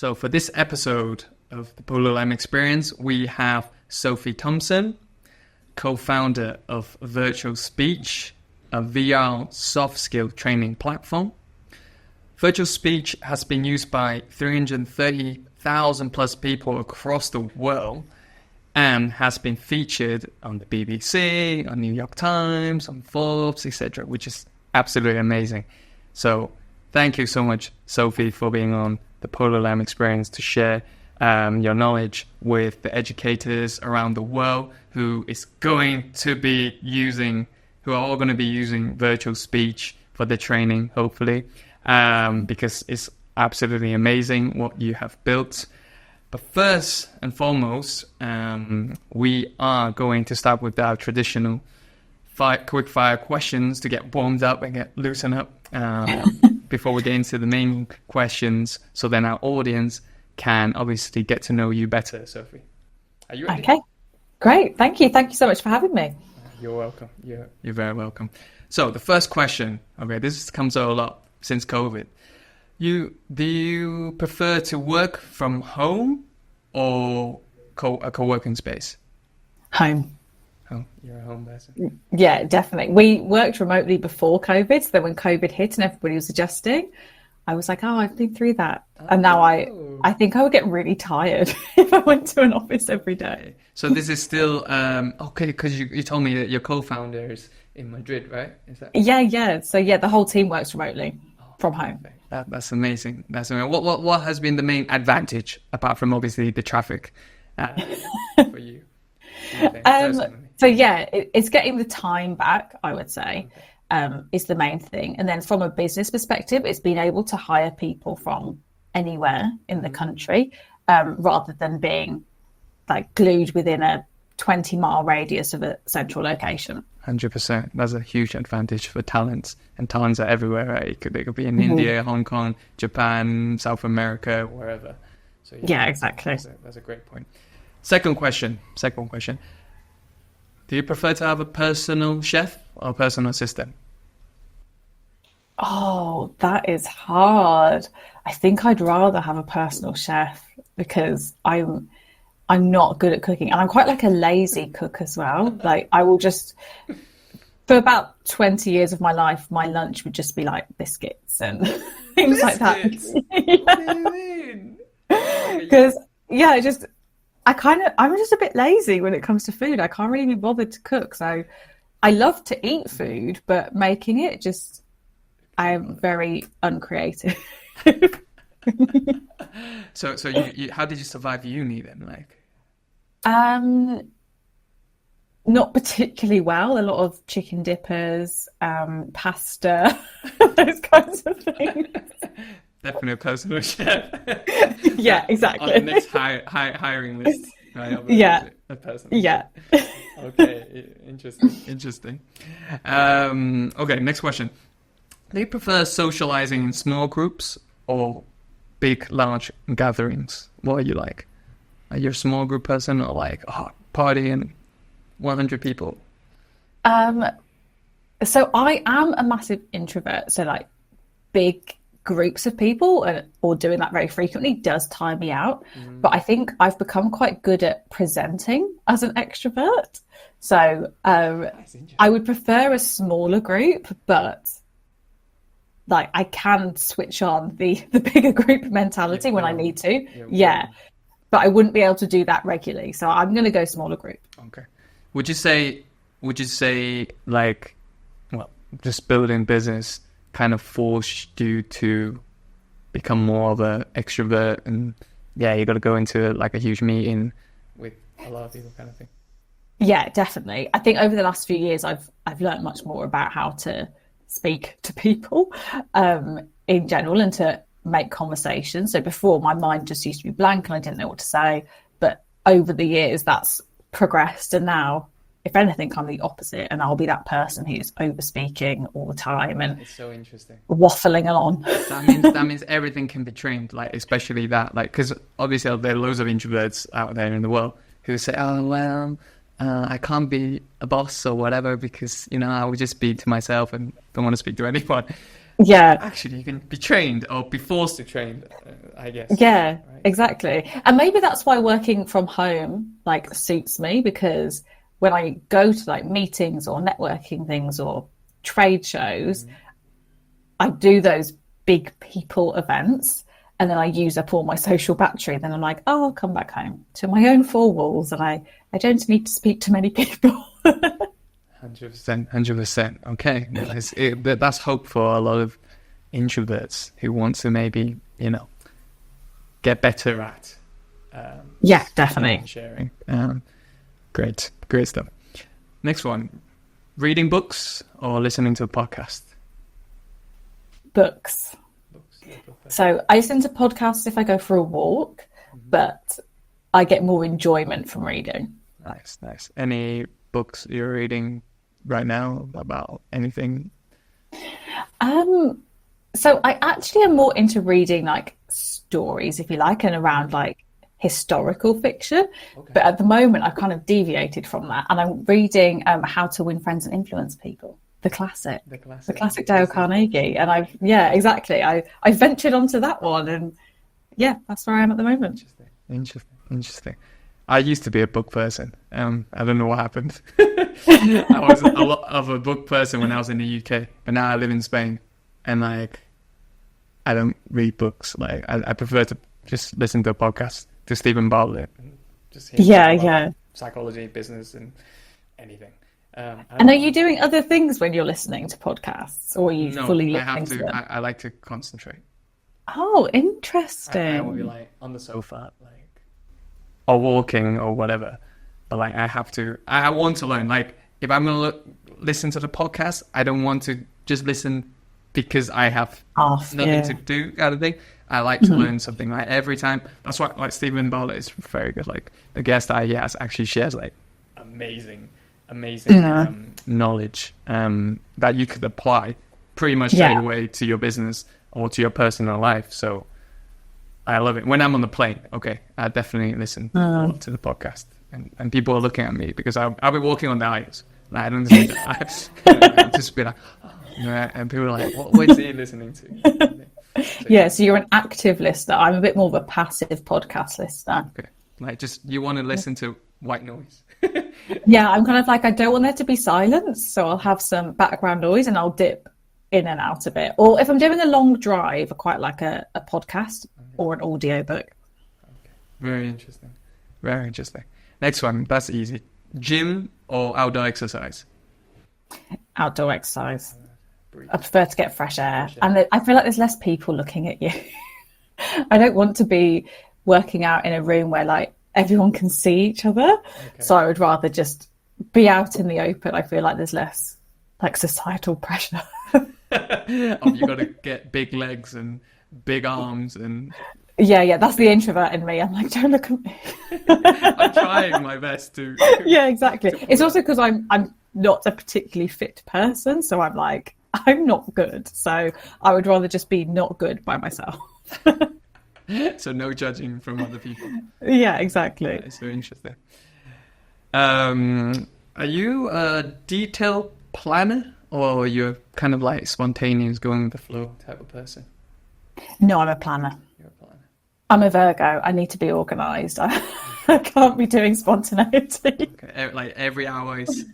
So for this episode of the Personalised Experience, we have Sophie Thompson, co-founder of Virtual Speech, a VR soft skill training platform. Virtual Speech has been used by 330,000 plus people across the world and has been featured on the BBC, on New York Times, on Forbes, etc., which is absolutely amazing. So thank you so much, Sophie, for being on the Personalised Experience to share your knowledge with the educators around the world who are all going to be using virtual speech for the training, hopefully, because it's absolutely amazing what you have built. But first and foremost, we are going to start with our traditional quick fire questions to get warmed up and get loosened up before we get into the main questions, so then our audience can obviously get to know you better. Sophie, are you ready? Okay, great. Thank you so much for having me. You're welcome. You're very welcome. So the first question, okay, this comes up a lot since COVID. Do you prefer to work from home or a co-working space? Home. Oh, you're a home person. Yeah, definitely. We worked remotely before COVID. So then when COVID hit and everybody was adjusting, I was like, I've been through that. And now I think I would get really tired if I went to an office every day. So this is still, okay, because you told me that your co-founder is in Madrid, right? Is that? Yeah. So the whole team works remotely from home. That's amazing. What has been the main advantage, apart from obviously the traffic, for you? So it's getting the time back, I would say, is the main thing. And then from a business perspective, it's being able to hire people from anywhere in the country, rather than being like glued within a 20-mile radius of a central location. 100%. That's a huge advantage for talents, and talents are everywhere, right? They could be in India, Hong Kong, Japan, South America, wherever. So yeah, exactly. That's a great point. Second question. Do you prefer to have a personal chef or a personal assistant? Oh, that is hard. I think I'd rather have a personal chef because I'm not good at cooking, and I'm quite like a lazy cook as well. Like I will just, for about 20 years of my life, my lunch would just be like biscuits and things like that. What do you mean? Because I'm just a bit lazy when it comes to food. I can't really be bothered to cook. So I love to eat food, but making it I am very uncreative. So you how did you survive uni then? Like, not particularly well. A lot of chicken dippers, pasta, those kinds of things. Definitely a personal chef. Yeah, exactly. On the next hiring list. Right? Yeah. A person. Yeah. Okay. Interesting. Okay. Next question. Do you prefer socializing in small groups or large gatherings? What are you like? Are you a small group person or like party and 100 people? So I am a massive introvert. So like big groups of people or doing that very frequently does tire me out. But I think I've become quite good at presenting as an extrovert. So I would prefer a smaller group, but like I can switch on the bigger group mentality when I need to. Yeah. But I wouldn't be able to do that regularly. So I'm going to go smaller group. Okay. Would you say like, well, just building business kind of forced you to become more of an extrovert, and you got to go into like a huge meeting with a lot of people kind of thing? Yeah, definitely. I think over the last few years, I've learned much more about how to speak to people in general and to make conversations. So before, my mind just used to be blank and I didn't know what to say. But over the years, that's progressed, and now, if anything, I'm the opposite, and I'll be that person who's over speaking all the time and it's so interesting, waffling on. That means everything can be trained, like especially that, like, because obviously there are loads of introverts out there in the world who say, I can't be a boss or whatever because I would just be to myself and don't want to speak to anyone. Yeah. Actually, you can be trained or be forced to train, I guess. Yeah, Right? exactly. And maybe that's why working from home like suits me, because when I go to like meetings or networking things or trade shows, I do those big people events and then I use up all my social battery. Then I'm like, oh, I'll come back home to my own four walls and I don't need to speak to many people. 100%, 100%. Okay, that's hope for a lot of introverts who want to maybe, get better at Yeah, definitely. sharing. Great stuff. Next one, reading books or listening to a podcast? Books. Yeah, So I listen to podcasts if I go for a walk, but I get more enjoyment from reading. Nice. Any books you're reading right now about anything? So I actually am more into reading like stories, if you like, and around like historical fiction. Okay. But at the moment, I've kind of deviated from that, and I'm reading How to Win Friends and Influence People, the classic Dale Carnegie. And I ventured onto that one, and yeah, that's where I am at the moment. Interesting. I used to be a book person. I don't know what happened. I was a lot of a book person when I was in the UK, but now I live in Spain, and like I don't read books. Like I prefer to just listen to a podcast to Stephen Bartlett and just hear psychology, business, and anything. And are you doing other things when you're listening to podcasts, or are you fully listening to them? I like to concentrate. Oh, interesting. I will be like on the sofa, like, or walking or whatever. But like I want to learn. Like if I'm going to listen to the podcast, I don't want to just listen because I have nothing to do kind of thing. I like to learn something like every time. That's why like Stephen Bartlett is very good. Like the guest that he has actually shares like amazing knowledge that you could apply pretty much straight away to your business or to your personal life. So I love it. When I'm on the plane, I definitely listen to the podcast. And people are looking at me because I'll be walking on the aisles. Like, I don't think I'll just be like, and people are like, what is he listening to? So you're an active listener. I'm a bit more of a passive podcast listener. Okay. Like just you want to listen to white noise. Yeah, I'm kind of like, I don't want there to be silence, so I'll have some background noise and I'll dip in and out a bit. Or if I'm doing a long drive, I quite like a podcast or an audio book. Okay. Very interesting. Next one, that's easy. Gym or outdoor exercise? Outdoor exercise. I prefer to get fresh air. And I feel like there's less people looking at you. I don't want to be working out in a room where like everyone can see each other. Okay. So I would rather just be out in the open. I feel like there's less like societal pressure. You got to get big legs and big arms and... Yeah, that's the introvert in me. I'm like, don't look at me. I'm trying my best to... Yeah, exactly. It's also because I'm not a particularly fit person. So I'm like, I'm not good. So I would rather just be not good by myself. So no judging from other people. Yeah, exactly. It's so interesting. Are you a detailed planner or you're kind of like spontaneous, going with the flow type of person? No, I'm a planner. You're a planner. I'm a Virgo. I need to be organised. I can't be doing spontaneity. Okay. Like every hour is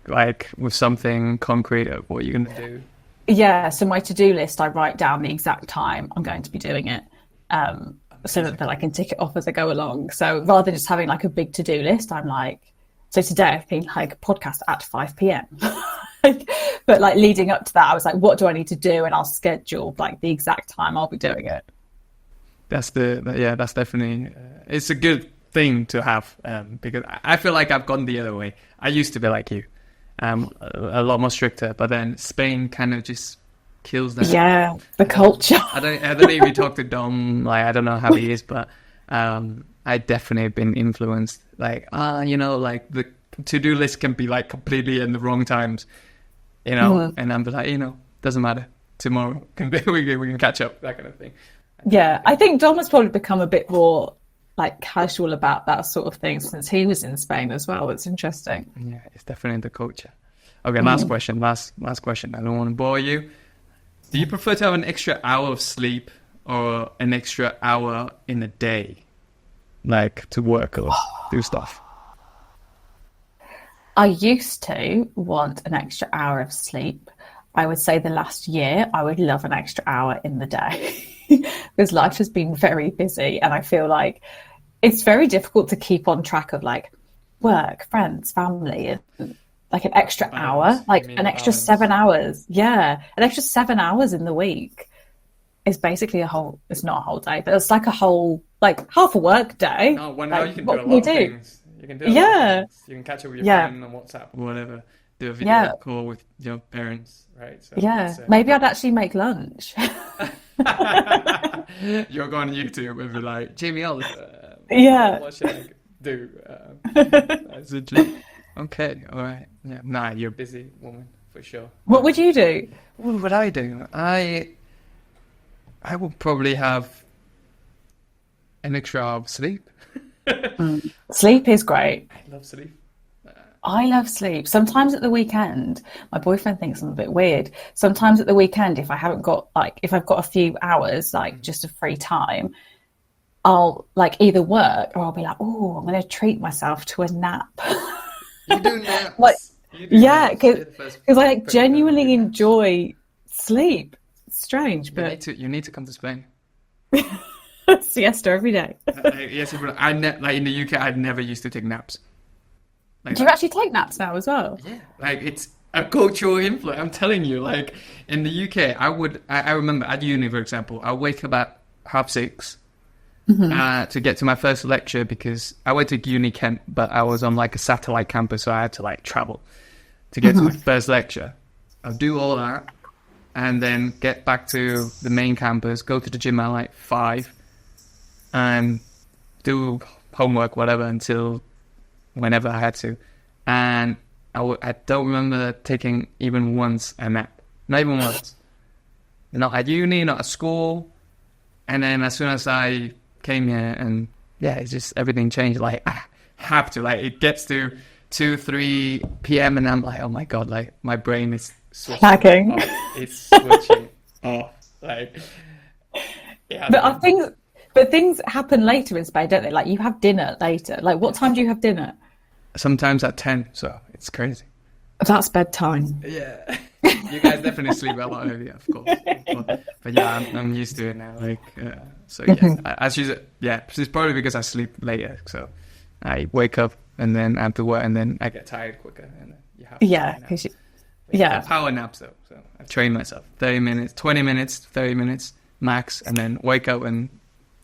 like with something concrete of what you're going to do. Yeah. So my to-do list, I write down the exact time I'm going to be doing it. So that I can tick it off as I go along. So rather than just having like a big to-do list, I'm like, so today I've been like podcast at 5 p.m. But like leading up to that, I was like, what do I need to do? And I'll schedule like the exact time I'll be doing it. That's definitely, it's a good thing to have because I feel like I've gone the other way. I used to be like you, a lot more stricter, but then Spain kind of just kills that. Yeah, the culture. I don't know if you talk to Dom, like I don't know how he is, but I definitely been influenced. Like like the to-do list can be like completely in the wrong times, and I'm like, doesn't matter. Tomorrow we can catch up, that kind of thing. Yeah, I think Dom has probably become a bit more like casual about that sort of thing since he was in Spain as well. It's interesting. Yeah, it's definitely the culture. Okay, last question. I don't want to bore you. Do you prefer to have an extra hour of sleep or an extra hour in a day, like to work or do stuff? I used to want an extra hour of sleep. I would say the last year, I would love an extra hour in the day because life has been very busy. And I feel like it's very difficult to keep on track of like work, friends, family, and like an extra hour, like an extra 7 hours. Yeah. An extra 7 hours in the week is basically it's not a whole day, but it's like a whole, like half a work day. No, well, now like, you can do a lot of things. You can do a lot of things. You can catch up with your friend on WhatsApp or whatever. Do a video call with your parents, right? So maybe I'd actually make lunch. You'll go on YouTube and be like, Jamie Oliver. What should I do? That's a joke. Okay, all right. Yeah, nah, you're a busy woman for sure. What would you do? What would I do? I would probably have an extra hour of sleep. Sleep is great. I love sleep. I love sleep. Sometimes at the weekend, my boyfriend thinks I'm a bit weird. Sometimes at the weekend, if I've got a few hours, like just a free time, I'll like either work or I'll be like, oh, I'm going to treat myself to a nap. You do naps. Like, because I like genuinely enjoy sleep. It's strange, but you need to come to Spain. Siesta every day. Yes, but like in the UK, I'd never used to take naps. Like do you actually take naps now as well? Yeah, like it's a cultural influence. I'm telling you, like in the UK, I remember at uni, for example, I wake up at 6:30 to get to my first lecture because I went to uni Kent, but I was on like a satellite campus, so I had to like travel to get to my first lecture. I'll do all that and then get back to the main campus, go to the gym at like 5 and do homework, whatever, until whenever I had to. And I don't remember taking even once a nap. Not even once. Not at uni, not at school. And then as soon as I came here, and it's just everything changed. Like, I have to. Like, it gets to 2-3 p.m. and I'm like, oh my God, like, my brain is switching off. It's switching off. Like, yeah. But things happen later in Spain, don't they? Like, you have dinner later. Like, what time do you have dinner? Sometimes at 10, so it's crazy. That's bedtime. Yeah. You guys definitely sleep a lot earlier, of course. But yeah, I'm used to it now. Like, so yeah, it's probably because I sleep later. So I wake up and then I have to work and then I get tired quicker. And then you have to power naps though. So I've trained myself 30 minutes, 20 minutes, 30 minutes max, and then wake up and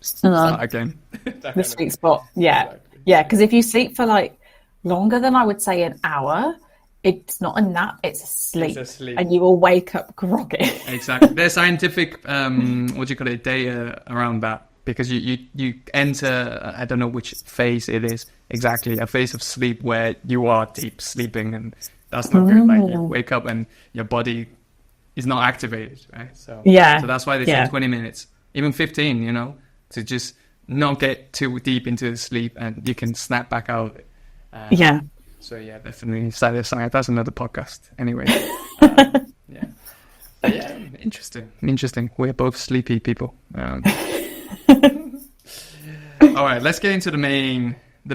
start again. The sweet spot. Yeah. Exactly. Yeah. Because if you sleep for like longer than I would say an hour, it's not a nap, it's a sleep. And you will wake up groggy. Exactly. There's scientific, data around that. Because you enter, I don't know which phase it is exactly, a phase of sleep where you are deep sleeping, and that's not good. Like, you wake up and your body is not activated, right? So that's why they say 20 minutes, even 15, to just not get too deep into the sleep and you can snap back out of it. So yeah, definitely study of science. That's another podcast. Anyway, interesting. We're both sleepy people. All right, let's get into the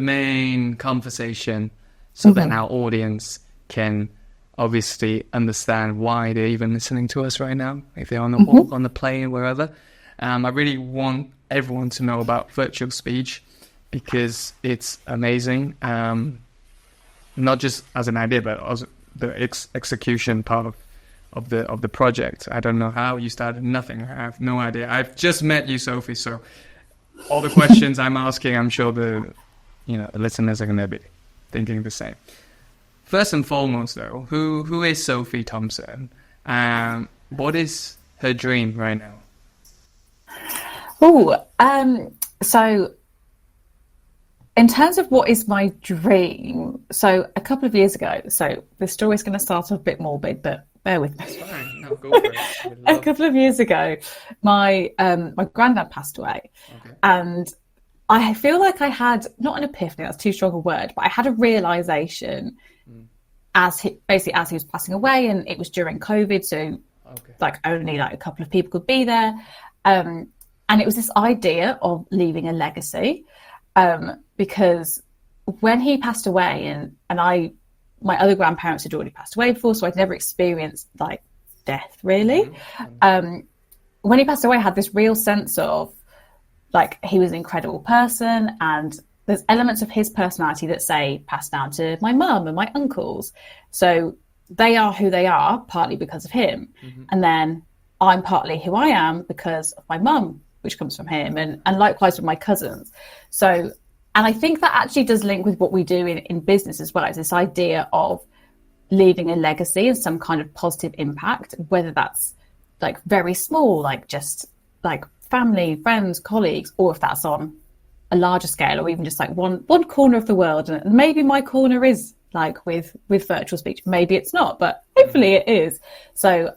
main conversation, so that our audience can obviously understand why they're even listening to us right now, if they're on the walk, on the plane, wherever. I really want everyone to know about virtual speech because it's amazing. Not just as an idea, but also the execution part of the project. I don't know how you started. Nothing. I have no idea. I've just met you, Sophie. So all the questions I'm asking, I'm sure the listeners are going to be thinking the same. First and foremost, though, who is Sophie Thompson? What is her dream right now? So in terms of what is my dream, so a couple of years ago, so the story's going to start off a bit morbid, but bear with me. That's fine. No, go for it. A couple of years ago, my granddad passed away, and I feel like I had, not an epiphany, that's too strong a word, but I had a realization as he was passing away, and it was during COVID, so like only like a couple of people could be there. And it was this idea of leaving a legacy, because when he passed away, and my other grandparents had already passed away before, so I'd never experienced like death really. When he passed away, I had this real sense of like he was an incredible person, and there's elements of his personality that say passed down to my mum and my uncles. So they are who they are partly because of him. And then I'm partly who I am because of my mum, which comes from him, and likewise with my cousins. So, and I think that actually does link with what we do in business as well. It's this idea of leaving a legacy and some kind of positive impact, whether that's like very small, like just like family, friends, colleagues, or if that's on a larger scale, or even just like one corner of the world. And maybe my corner is like with virtual speech, maybe it's not, but hopefully it is. So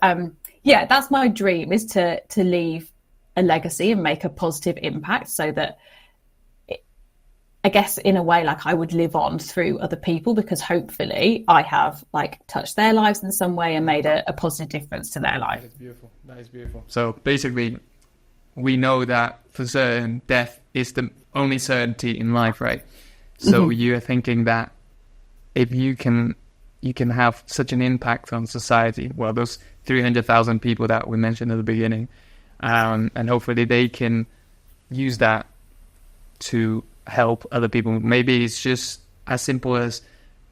yeah, that's my dream, is to leave a legacy and make a positive impact, so that I guess in a way, like I would live on through other people, because hopefully I have like touched their lives in some way and made a positive difference to their life. That is beautiful. That is beautiful. So basically, we know that for certain, death is the only certainty in life, right? So you're thinking that if you can have such an impact on society, well, those 300,000 people that we mentioned at the beginning, and hopefully they can use that to help other people. Maybe it's just as simple as,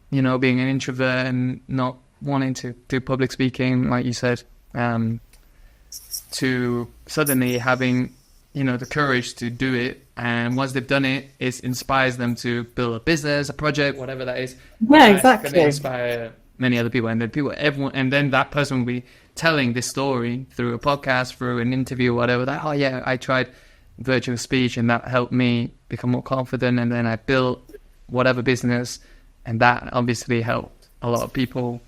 you know, being an introvert and not wanting to do public speaking, like you said, to suddenly having, you know, the courage to do it. And once they've done it, it inspires them to build a business, a project, whatever that is. Yeah, exactly. Going to inspire many other people, and then everyone, and then that person will be telling this story through a podcast, through an interview, whatever. That, oh yeah, I tried virtual speech, and that helped me become more confident, and then I built whatever business, and that obviously helped a lot of people.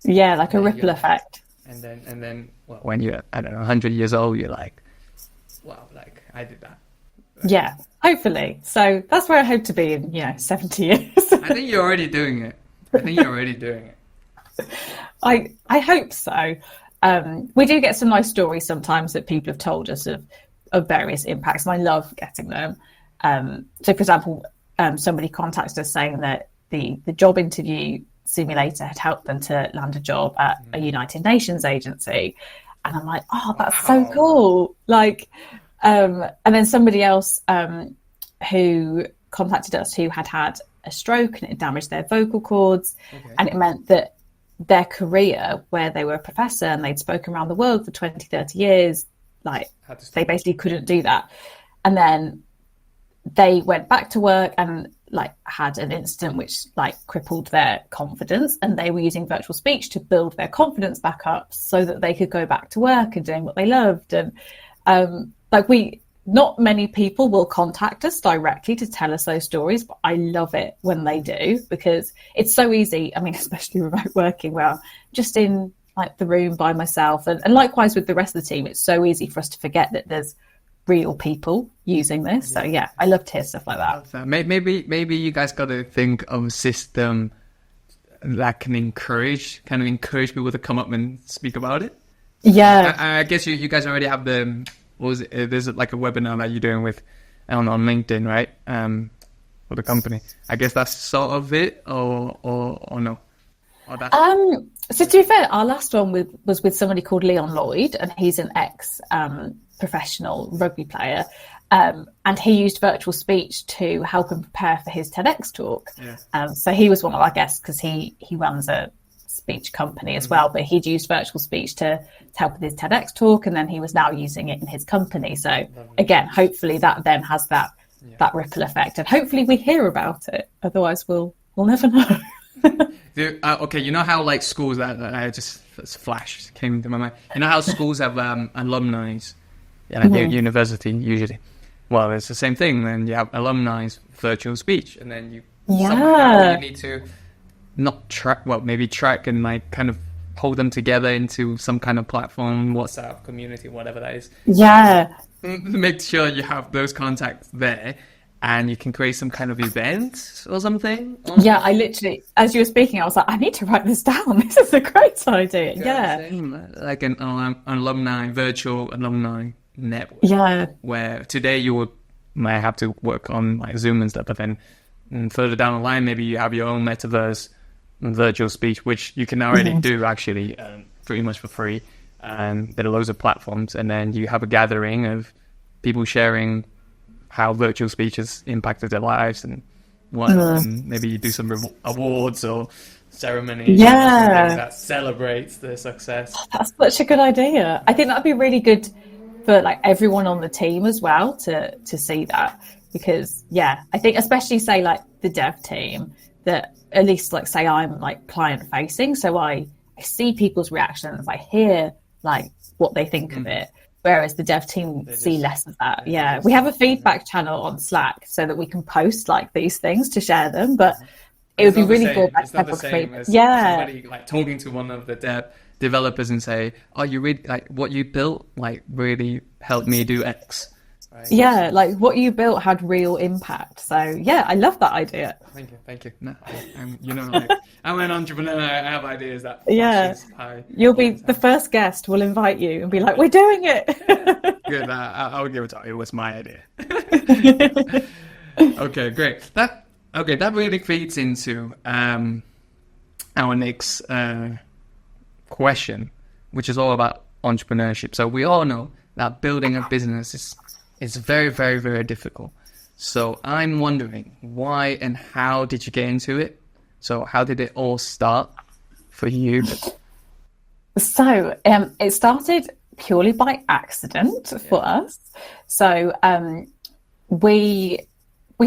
Yeah, like a ripple effect. And then, well, when you're, I don't know, 100 years old, you're like, wow, like I did that. Yeah, hopefully. So that's where I hope to be in, 70 years. I think you're already doing it. I hope so. We do get some nice stories sometimes that people have told us of various impacts, and I love getting them. So, for example, somebody contacted us saying that the job interview simulator had helped them to land a job at a United Nations agency. And I'm like, oh, that's so cool. Like, and then somebody else who contacted us who had a stroke, and it damaged their vocal cords. And it meant that their career, where they were a professor and they'd spoken around the world for 20, 30 years, like they basically couldn't do that. And then they went back to work and like had an incident which like crippled their confidence, and they were using virtual speech to build their confidence back up so that they could go back to work and doing what they loved. And not many people will contact us directly to tell us those stories, but I love it when they do, because it's so easy. I mean, especially remote working, where I'm just in like the room by myself, and likewise with the rest of the team, it's so easy for us to forget that there's real people using this. So yeah, I love to hear stuff like that. Maybe you guys got to think of a system that can encourage people to come up and speak about it. Yeah, I guess you guys already have there's like a webinar that you're doing with on LinkedIn, right? For the company. I guess that's sort of it, or no? So to be fair, our last one was with somebody called Leon Lloyd, and he's an ex professional rugby player, and he used virtual speech to help him prepare for his TEDx talk. So he was one of our guests, because he runs a speech company as well, but he'd used virtual speech to help with his TEDx talk, and then he was now using it in his company. So again, hopefully that then has that ripple effect, and hopefully we hear about it. Otherwise we'll never know. Okay, you know how like schools, that I just flash came to my mind. You know how schools have alumni, university usually. Well, it's the same thing. Then you have alumni virtual speech, and then somehow you need to not track, maybe track and like kind of hold them together into some kind of platform, WhatsApp community, whatever that is. Yeah. Make sure you have those contacts there. and you can create some kind of event or something. Yeah, I literally, as you were speaking, I was like, I need to write this down. This is a great idea. Yeah. Like an virtual alumni network. Yeah. Where today you might have to work on like Zoom and stuff, but then further down the line, maybe you have your own metaverse virtual speech, which you can already do actually pretty much for free. And there are loads of platforms, and then you have a gathering of people sharing how virtual speech has impacted their lives and what. And maybe you do some awards or ceremony that celebrates their success. That's such a good idea. I think that'd be really good for like everyone on the team as well to see that, because I think especially say like the dev team, that at least like say I'm like client facing, so I see people's reactions, I hear like what they think of it. Whereas the dev team see less of that. Yeah, we have a feedback channel on Slack so that we can post like these things to share them. But it would be really good. It's not the same as somebody like talking to one of the developers and say, "Oh, you really like what you built? Like really helped me do X." Right? Yeah, like what you built had real impact. So I love that idea. Thank you. No, I'm an entrepreneur. I have ideas that you'll be the first guest. We'll invite you and be like, "We're doing it." Good. I'll give it to you. It was my idea. Okay, great. That really feeds into our next question, which is all about entrepreneurship. So we all know that building a business is very, very, very difficult. So I'm wondering, why and how did you get into it? So how did it all start for you? So it started purely by accident for us. So we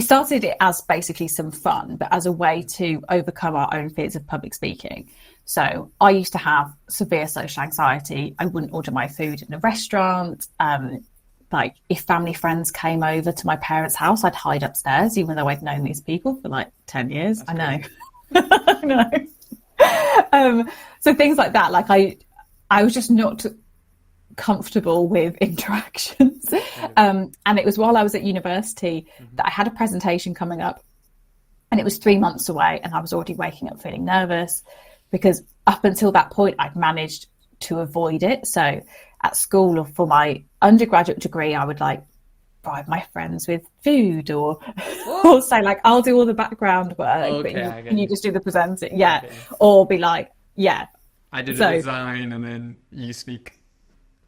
started it as basically some fun, but as a way to overcome our own fears of public speaking. So I used to have severe social anxiety. I wouldn't order my food in a restaurant. Like if family friends came over to my parents' house, I'd hide upstairs, even though I'd known these people for like 10 years. That's I know. I know. So things like that, like I was just not comfortable with interactions. And it was while I was at university that I had a presentation coming up, and it was 3 months away, and I was already waking up feeling nervous because up until that point I'd managed to avoid it. So at school or for my undergraduate degree, I would like bribe my friends with food or say like, I'll do all the background work, but you just do the presenting. Or be like, I did a design and then you speak.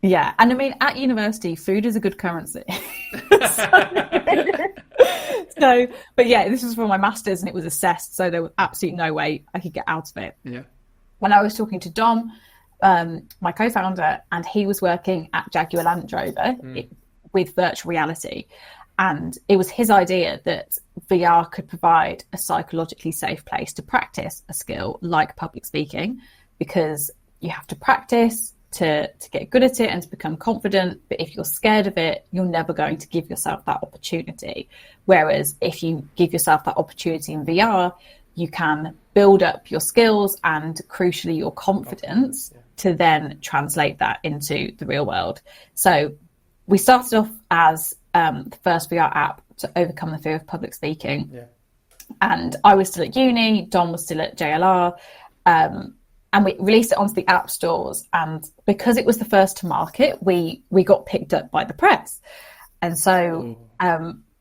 Yeah, and I mean, at university, food is a good currency. But this was for my master's and it was assessed, so there was absolutely no way I could get out of it. Yeah. When I was talking to Dom, my co-founder, and he was working at Jaguar Land Rover with virtual reality, and it was his idea that VR could provide a psychologically safe place to practice a skill like public speaking, because you have to practice to get good at it and to become confident. But if you're scared of it, you're never going to give yourself that opportunity. Whereas if you give yourself that opportunity in VR, you can build up your skills and crucially your confidence to then translate that into the real world. So we started off as the first VR app to overcome the fear of public speaking. Yeah. And I was still at uni, Dom was still at JLR. And we released it onto the app stores. And because it was the first to market, we got picked up by the press. And so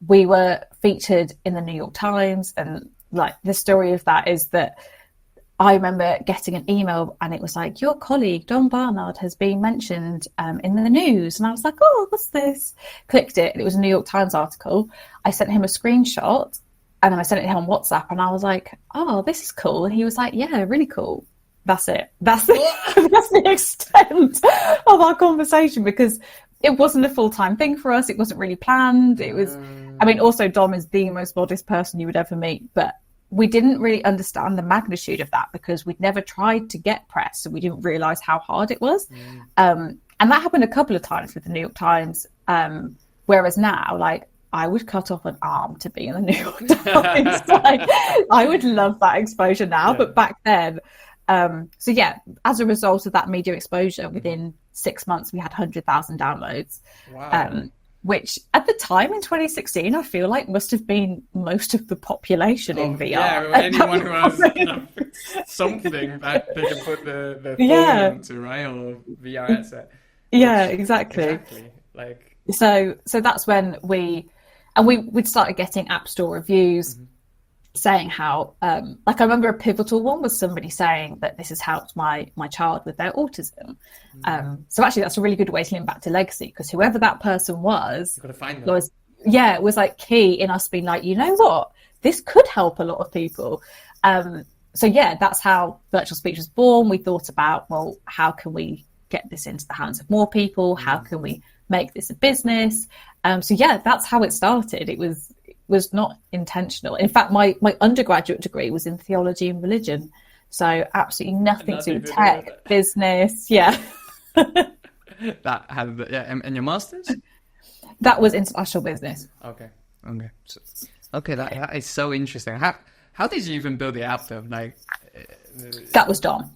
we were featured in the New York Times. And like the story of that is that I remember getting an email and it was like, your colleague, Don Barnard, has been mentioned in the news. And I was like, oh, what's this? Clicked it. And it was a New York Times article. I sent him a screenshot and then I sent it to him on WhatsApp. And I was like, oh, this is cool. And he was like, yeah, really cool. That's it. That's the extent of our conversation, because it wasn't a full-time thing for us. It wasn't really planned. It was, I mean, also Dom is the most modest person you would ever meet, but we didn't really understand the magnitude of that because we'd never tried to get press, so we didn't realize how hard it was. And that happened a couple of times with the New York Times. Whereas now, like, I would cut off an arm to be in the New York Times. Like, I would love that exposure now, but back then, so yeah, as a result of that media exposure, within 6 months we had 100,000 downloads. Wow. which at the time in 2016, I feel like must have been most of the population in VR. Yeah, anyone who has something that they can put the phone into, right? Or VR headset. Yeah, exactly. Exactly. Like, so that's when we'd started getting App Store reviews saying how, like I remember a pivotal one was somebody saying that this has helped my child with their autism. So actually that's a really good way to link back to legacy, because whoever that person was, you've got to find them. was like key in us being like, you know what, this could help a lot of people. So yeah, that's how virtual speech was born. We thought about, well, how can we get this into the hands of more people? How can we make this a business? So yeah, that's how it started. It was not intentional. In fact, my undergraduate degree was in theology and religion. So absolutely nothing to do with tech, business. Yeah. That had, and your master's? That was international business. Okay. That is so interesting. How did you even build the app though? Like, that was Dom.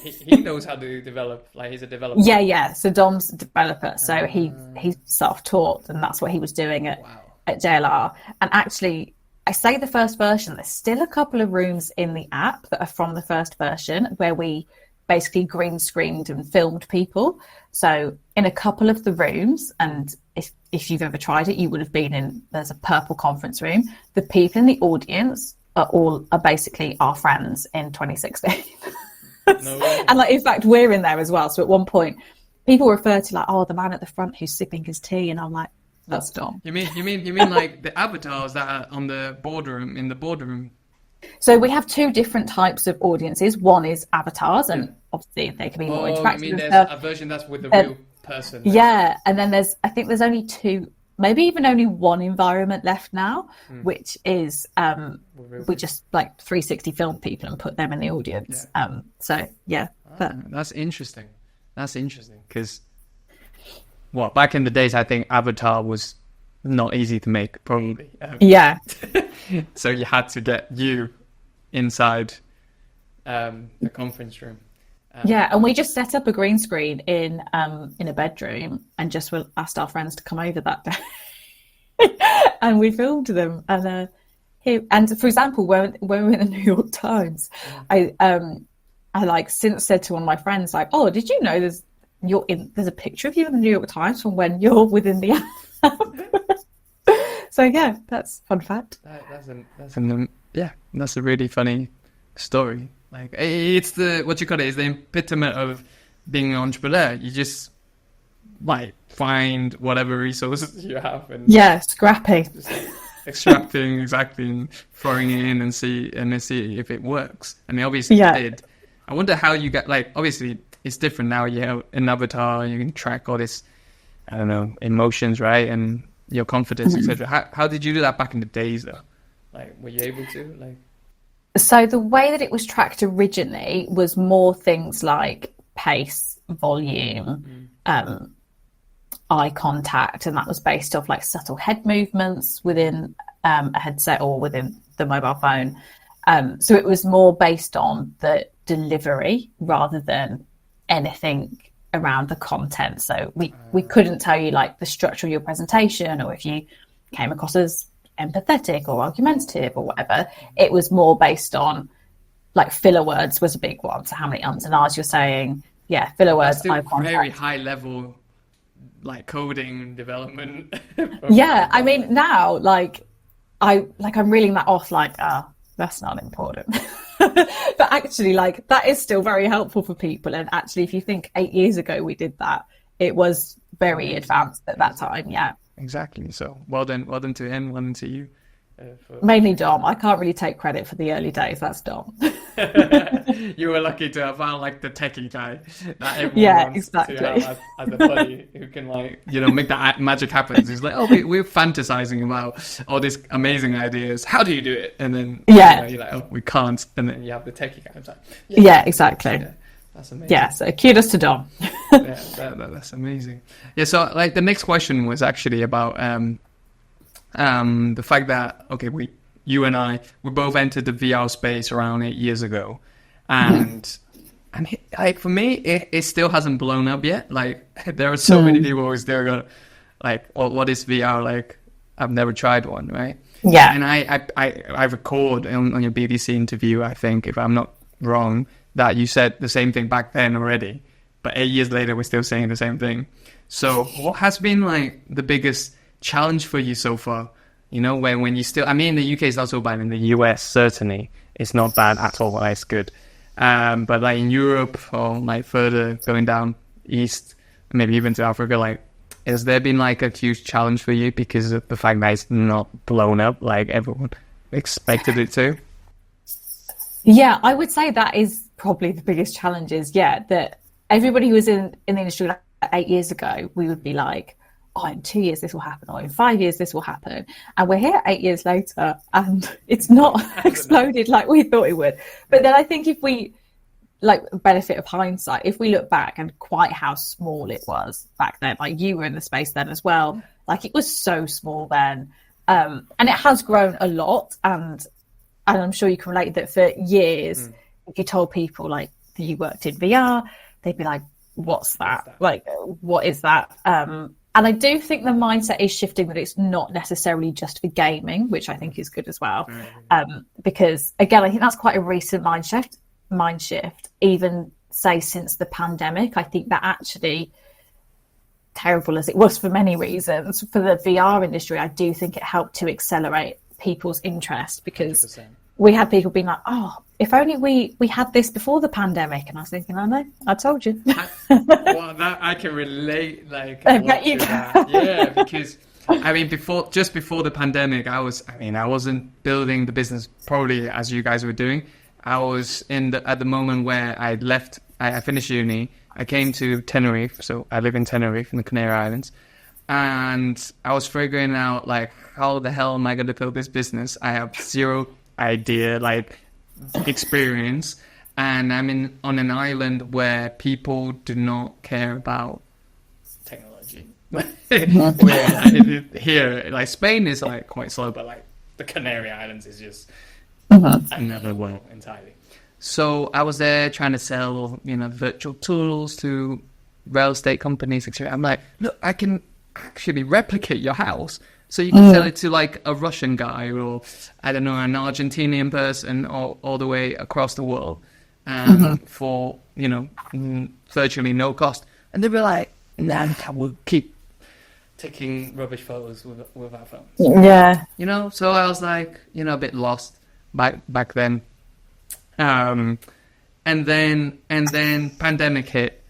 He knows how to develop. Like, he's a developer. Yeah. So Dom's a developer. So he's self-taught, and that's what he was doing at JLR. And actually, I say the first version, there's still a couple of rooms in the app that are from the first version where we basically green screened and filmed people. So in a couple of the rooms, and if you've ever tried it, you would have been in, there's a purple conference room. The people in the audience are basically our friends in 2016. No way. And like, in fact, we're in there as well. So at one point, people refer to like, oh, the man at the front who's sipping his tea, and I'm like, that's Dom. You mean like the avatars that are on the boardroom, in the boardroom? So we have two different types of audiences. One is avatars, and obviously they can be more interactive. You mean there's a version that's with the real person? Yeah, and then I think there's only two, maybe even only one environment left now, which is we just like 360 film people and put them in the audience. So yeah, that's interesting. That's interesting because, well, back in the days, I think Avatar was not easy to make, probably. Yeah. So you had to get you inside the conference room. Yeah, and we just set up a green screen in a bedroom and just asked our friends to come over that day. And we filmed them. And for example, when we were in the New York Times, I like since said to one of my friends, like, oh, did you know there's a picture of you in the New York Times from when you're within the app? So yeah, that's a fun fact. That's a really funny story. Like, it's the epitome of being an entrepreneur. You just like find whatever resources you have and scrappy, just, like, extracting exactly and throwing it in and see if it works. And it obviously did. I wonder how you get, like, obviously it's different now. You have an avatar, you can track all this, I don't know, emotions, right, and your confidence, etc. How did you do that back in the days though? Like, were you able to, like? So the way that it was tracked originally was more things like pace, volume, eye contact, and that was based off like subtle head movements within a headset or within the mobile phone. So it was more based on the delivery rather than anything around the content. So we couldn't tell you like the structure of your presentation, or if you came across as empathetic or argumentative or whatever. It was more based on like filler words was a big one. So how many ums and ahs you're saying. Yeah, filler words. Still very high level, like coding development. Yeah, I mean now I'm reeling that off like, that's not important. But actually, like, that is still very helpful for people. And actually, if you think 8 years ago we did that, it was very advanced at that time. Yeah, exactly. So well done to him, well done to you. Mainly Dom. I can't really take credit for the early days. That's Dom. You were lucky to have found like the techie guy that everyone wants exactly. to have as a buddy who can, like, make that magic happen. He's like, oh, we're fantasizing about all these amazing ideas. How do you do it? And then you're like, oh, we can't. And then you have the techie guy who's like, yeah, exactly. Yeah, that's amazing. Yeah, so kudos to Dom. That's amazing. Yeah, so like the next question was actually about the fact that, okay, you and I, we both entered the VR space around 8 years ago, and like for me, it still hasn't blown up yet. Like there are so many people who still got like, what is VR? Like, I've never tried one, right? Yeah. And I record on your BBC interview, I think, if I'm not wrong, that you said the same thing back then already, but 8 years later, we're still saying the same thing. So what has been like the biggest challenge for you so far? You know, when you still, I mean, the UK is not so bad. In the US, certainly, it's not bad at all. It's good. But like in Europe or like further going down east, maybe even to Africa, like, has there been like a huge challenge for you because of the fact that it's not blown up like everyone expected it to? Yeah, I would say that is probably the biggest challenge is, that everybody who was in the industry like 8 years ago, we would be like, oh, in 2 years this will happen, or in 5 years this will happen. And we're here 8 years later and it's not exploded like we thought it would. But then I think if we, like, benefit of hindsight, if we look back and quite how small it was back then, like you were in the space then as well, like it was so small then. And it has grown a lot. And I'm sure you can relate that for years, if you told people like that you worked in VR, they'd be like, what's that? Like, what is that? And I do think the mindset is shifting, that it's not necessarily just for gaming, which I think is good as well. Because again, I think that's quite a recent mind shift, even say since the pandemic. I think that actually, terrible as it was for many reasons, for the VR industry, I do think it helped to accelerate people's interest, because 100%. We had people being like, oh, if only we had this before the pandemic. And I was thinking, I know, I told you. Well, that I can relate, like, I bet you can. that. Yeah, because I mean, just before the pandemic, I wasn't building the business probably as you guys were doing. I was at the moment where I left, I finished uni, I came to Tenerife, so I live in Tenerife in the Canary Islands, and I was figuring out, like, how the hell am I going to build this business? I have zero idea, like, experience, and I'm on an island where people do not care about technology. Where here, like, Spain is like quite slow, but like the Canary Islands is just another world entirely. So I was there trying to sell, virtual tools to real estate companies, etc. I'm like, look, I can actually replicate your house. So you can sell it to like a Russian guy, or I don't know, an Argentinian person, all the way across the world, for virtually no cost. And they were like, "Nah, we'll keep taking rubbish photos with our phones." Yeah. So I was like, a bit lost back then. And then pandemic hit,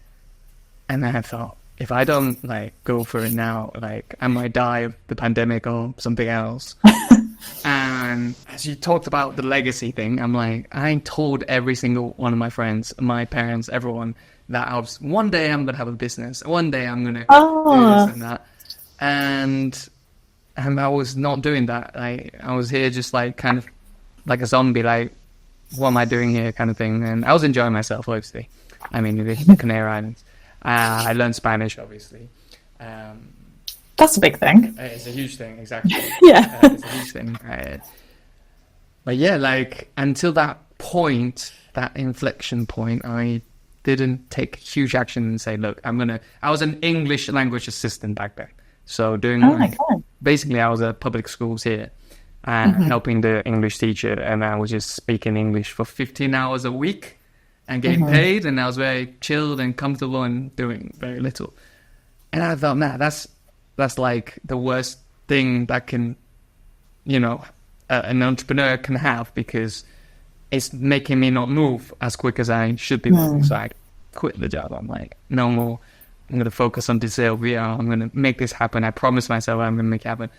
and then I thought, if I don't like go for it now, like I might die of the pandemic or something else. And as you talked about the legacy thing, I'm like, I told every single one of my friends, my parents, everyone, that one day I'm gonna have a business. One day I'm gonna do this and that. And I was not doing that. I was here just like kind of like a zombie, like, what am I doing here, kind of thing. And I was enjoying myself, obviously. I mean, the Canary Islands. I learned Spanish, obviously. That's a big thing. It's a huge thing, exactly. Yeah. It's a huge thing. But yeah, like, until that point, that inflection point, I didn't take huge action and say, look, I was an English language assistant back then. So basically I was at public schools here, helping the English teacher, and I was just speaking English for 15 hours a week. And getting paid, and I was very chilled and comfortable and doing very little. And I thought, man, that's like the worst thing that can, an entrepreneur can have, because it's making me not move as quick as I should be moving. So I quit the job. I'm like, no more. I'm going to focus on Disale VR. I'm going to make this happen. I promised myself I'm going to make it happen.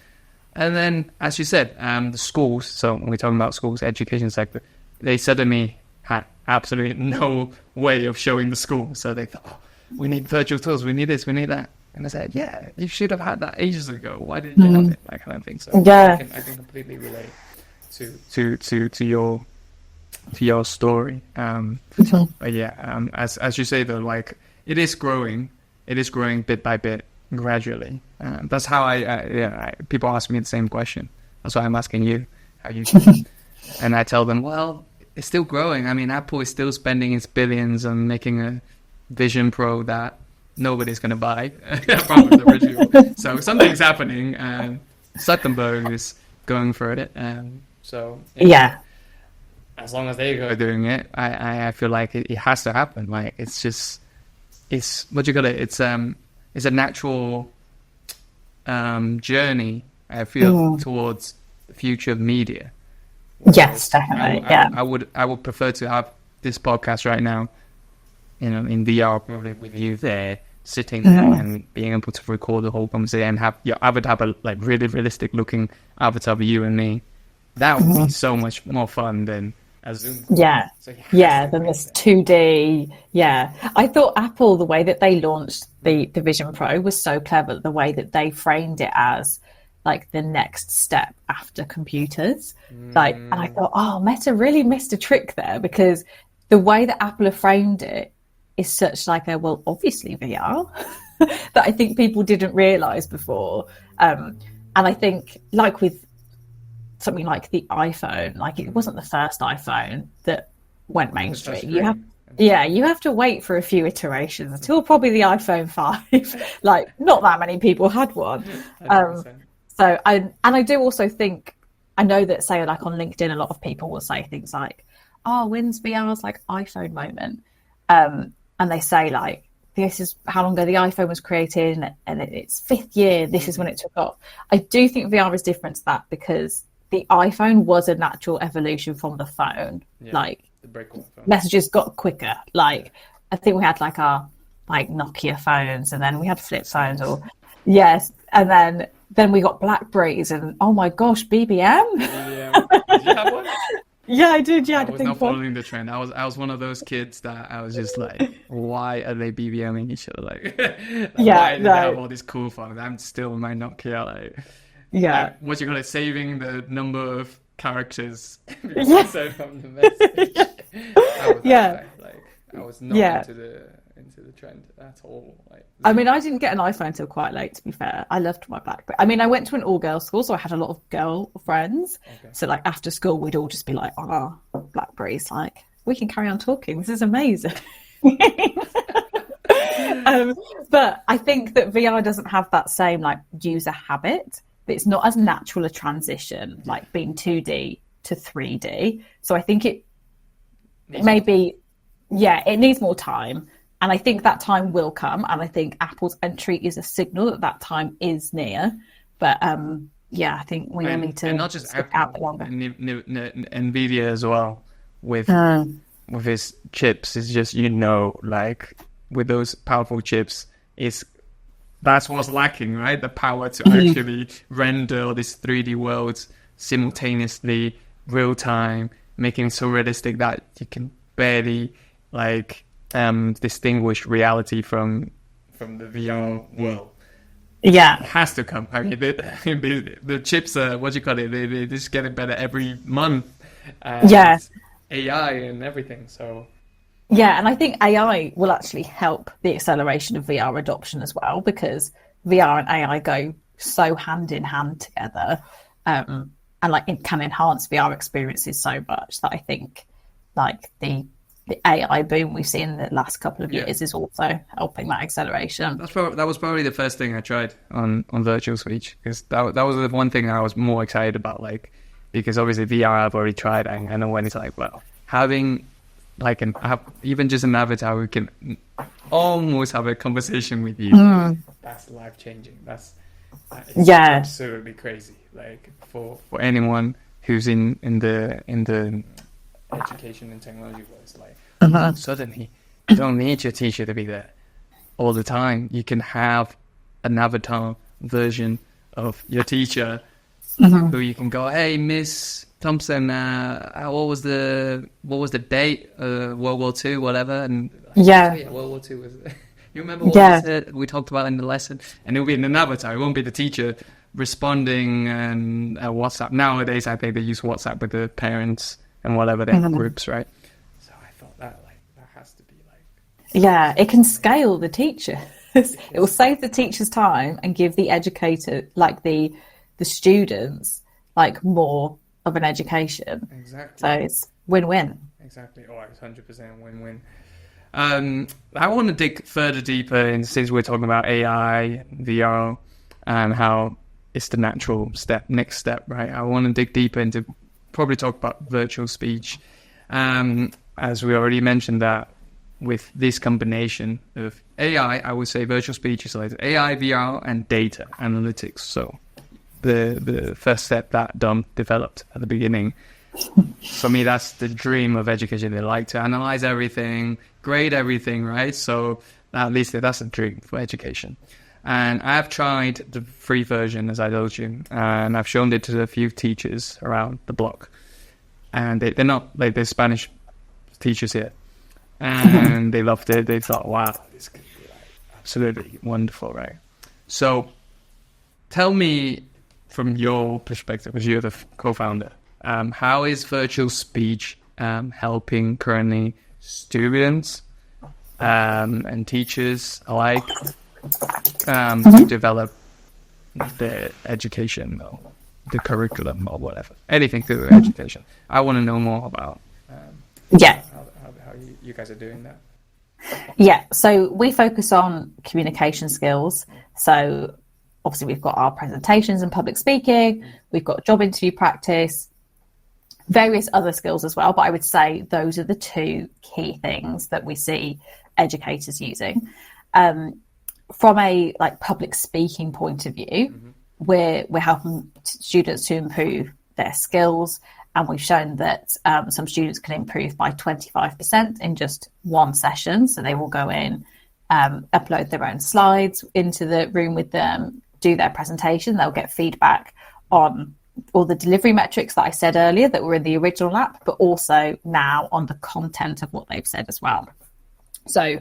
And then, as you said, the schools, so when we're talking about schools, education sector, they suddenly had absolutely no way of showing the school. So they thought, we need virtual tools, we need this, we need that. And I said, yeah, you should have had that ages ago. Why didn't you have it? That kind of thing. So I can completely relate to your story. But yeah, as you say though, like, it is growing bit by bit, gradually. That's how people ask me the same question. That's why I'm asking you how you and I tell them, well, it's still growing. I mean, Apple is still spending its billions on making a Vision Pro that nobody's going to buy apart from the original. So something's happening, and Suttonberg is going for it. So Yeah. as long as they go doing it, I feel like it has to happen. Like it's what you got. It's a natural journey. I feel towards the future of media. Yes, definitely. I would prefer to have this podcast right now, in VR, probably with you there, sitting there and being able to record the whole conversation, and I would have a like really realistic looking avatar of you and me. That would be so much more fun than a Zoom call. Yeah. So Then this 2D. Yeah. I thought Apple, the way that they launched the Vision Pro was so clever, the way that they framed it as like the next step after computers. Like, and I thought, oh, Meta really missed a trick there, because the way that Apple have framed it is such like well, obviously VR that I think people didn't realize before. And I think like with something like the iPhone, like it wasn't the first iPhone that went mainstream. You have to wait for a few iterations until probably the iPhone 5. Like not that many people had one. So I do also think, I know that say like on LinkedIn, a lot of people will say things like, oh, when's VR's like iPhone moment? And they say like, this is how long ago the iPhone was created and its 5th year, this is when it took off. I do think VR is different to that, because the iPhone was a natural evolution from the phone. Like the phone. Messages got quicker. Like I think we had like our like Nokia phones, and then we had flip phones, and then we got Blackberries, and oh my gosh, BBM. Did you have one? Yeah, I did. Yeah, I was not following the trend. I was one of those kids that I was just like, why are they BBMing each other? Like why do they have all these cool phones? I'm still in my Nokia. Like, what you call it? Saving the number of characters from the message. I was not into the trend at all. Like, I mean, I didn't get an iPhone until quite late, to be fair. I loved my BlackBerry. I mean, I went to an all-girls school, so I had a lot of girl friends. Okay. So, like, after school, we'd all just be like, oh, BlackBerries, like, we can carry on talking. This is amazing. But I think that VR doesn't have that same, like, user habit. It's not as natural a transition, like being 2D to 3D. So I think it needs more time. And I think that time will come. And I think Apple's entry is a signal that time is near. But I think we all need to and not just Apple, out longer. NVIDIA as well with his chips. It's just, like with those powerful chips, that's what's lacking, right? The power to actually render all these 3D worlds simultaneously, real time, making it so realistic that you can barely distinguish reality from the VR world. Yeah, it has to come. I mean, the chips are they just getting better every month. AI and everything. So. Yeah, and I think AI will actually help the acceleration of VR adoption as well, because VR and AI go so hand in hand together, and it can enhance VR experiences so much that I think like the AI boom we've seen in the last couple of years is also helping that acceleration. That was probably the first thing I tried on virtual speech, because that was the one thing I was more excited about, like, because obviously VR I've already tried, and I know when it's like, well, having like even just an avatar who can almost have a conversation with you, that's life changing. That's absolutely crazy. Like for anyone who's in the education and technology world, it's like suddenly you don't need your teacher to be there all the time. You can have an avatar version of your teacher who you can go, hey, Miss Thompson, what was the date? World War II, whatever. And World War II was. You remember what we talked about in the lesson? And it'll be in an avatar. It won't be the teacher responding and WhatsApp. Nowadays, I think they use WhatsApp with the parents and whatever they have groups, right? So I thought that has to be like. Yeah, it can scale the teacher. It will save the teacher's time and give the educator, like the students, like more of an education. Exactly. So it's win-win. Exactly. Oh, it's 100% win-win. I want to dig further deeper in, since we're talking about AI, VR, and how it's the natural next step, right? I want to dig deeper into, probably talk about virtual speech. As we already mentioned, that with this combination of AI, I would say virtual speech is like AI, VR, and data analytics. So the first step that Dom developed at the beginning. For me, that's the dream of education. They like to analyze everything, grade everything, right? So at least that's a dream for education. And I've tried the free version, as I told you, and I've shown it to a few teachers around the block. And they're not like they're Spanish teachers here. And they loved it. They thought, wow, this could be like absolutely wonderful, right? So tell me from your perspective, as you're the co-founder, how is virtual speech helping currently students and teachers alike to develop their education or the curriculum or whatever, anything to do with education? I want to know more about how you guys are doing that. Yeah, so we focus on communication skills. So obviously we've got our presentations and public speaking, we've got job interview practice, various other skills as well, but I would say those are the two key things that we see educators using. From a like public speaking point of view, we're helping students to improve their skills, and we've shown that some students can improve by 25% in just one session. So they will go in, upload their own slides into the room with them, do their presentation. They'll get feedback on all the delivery metrics that I said earlier that were in the original app, but also now on the content of what they've said as well. So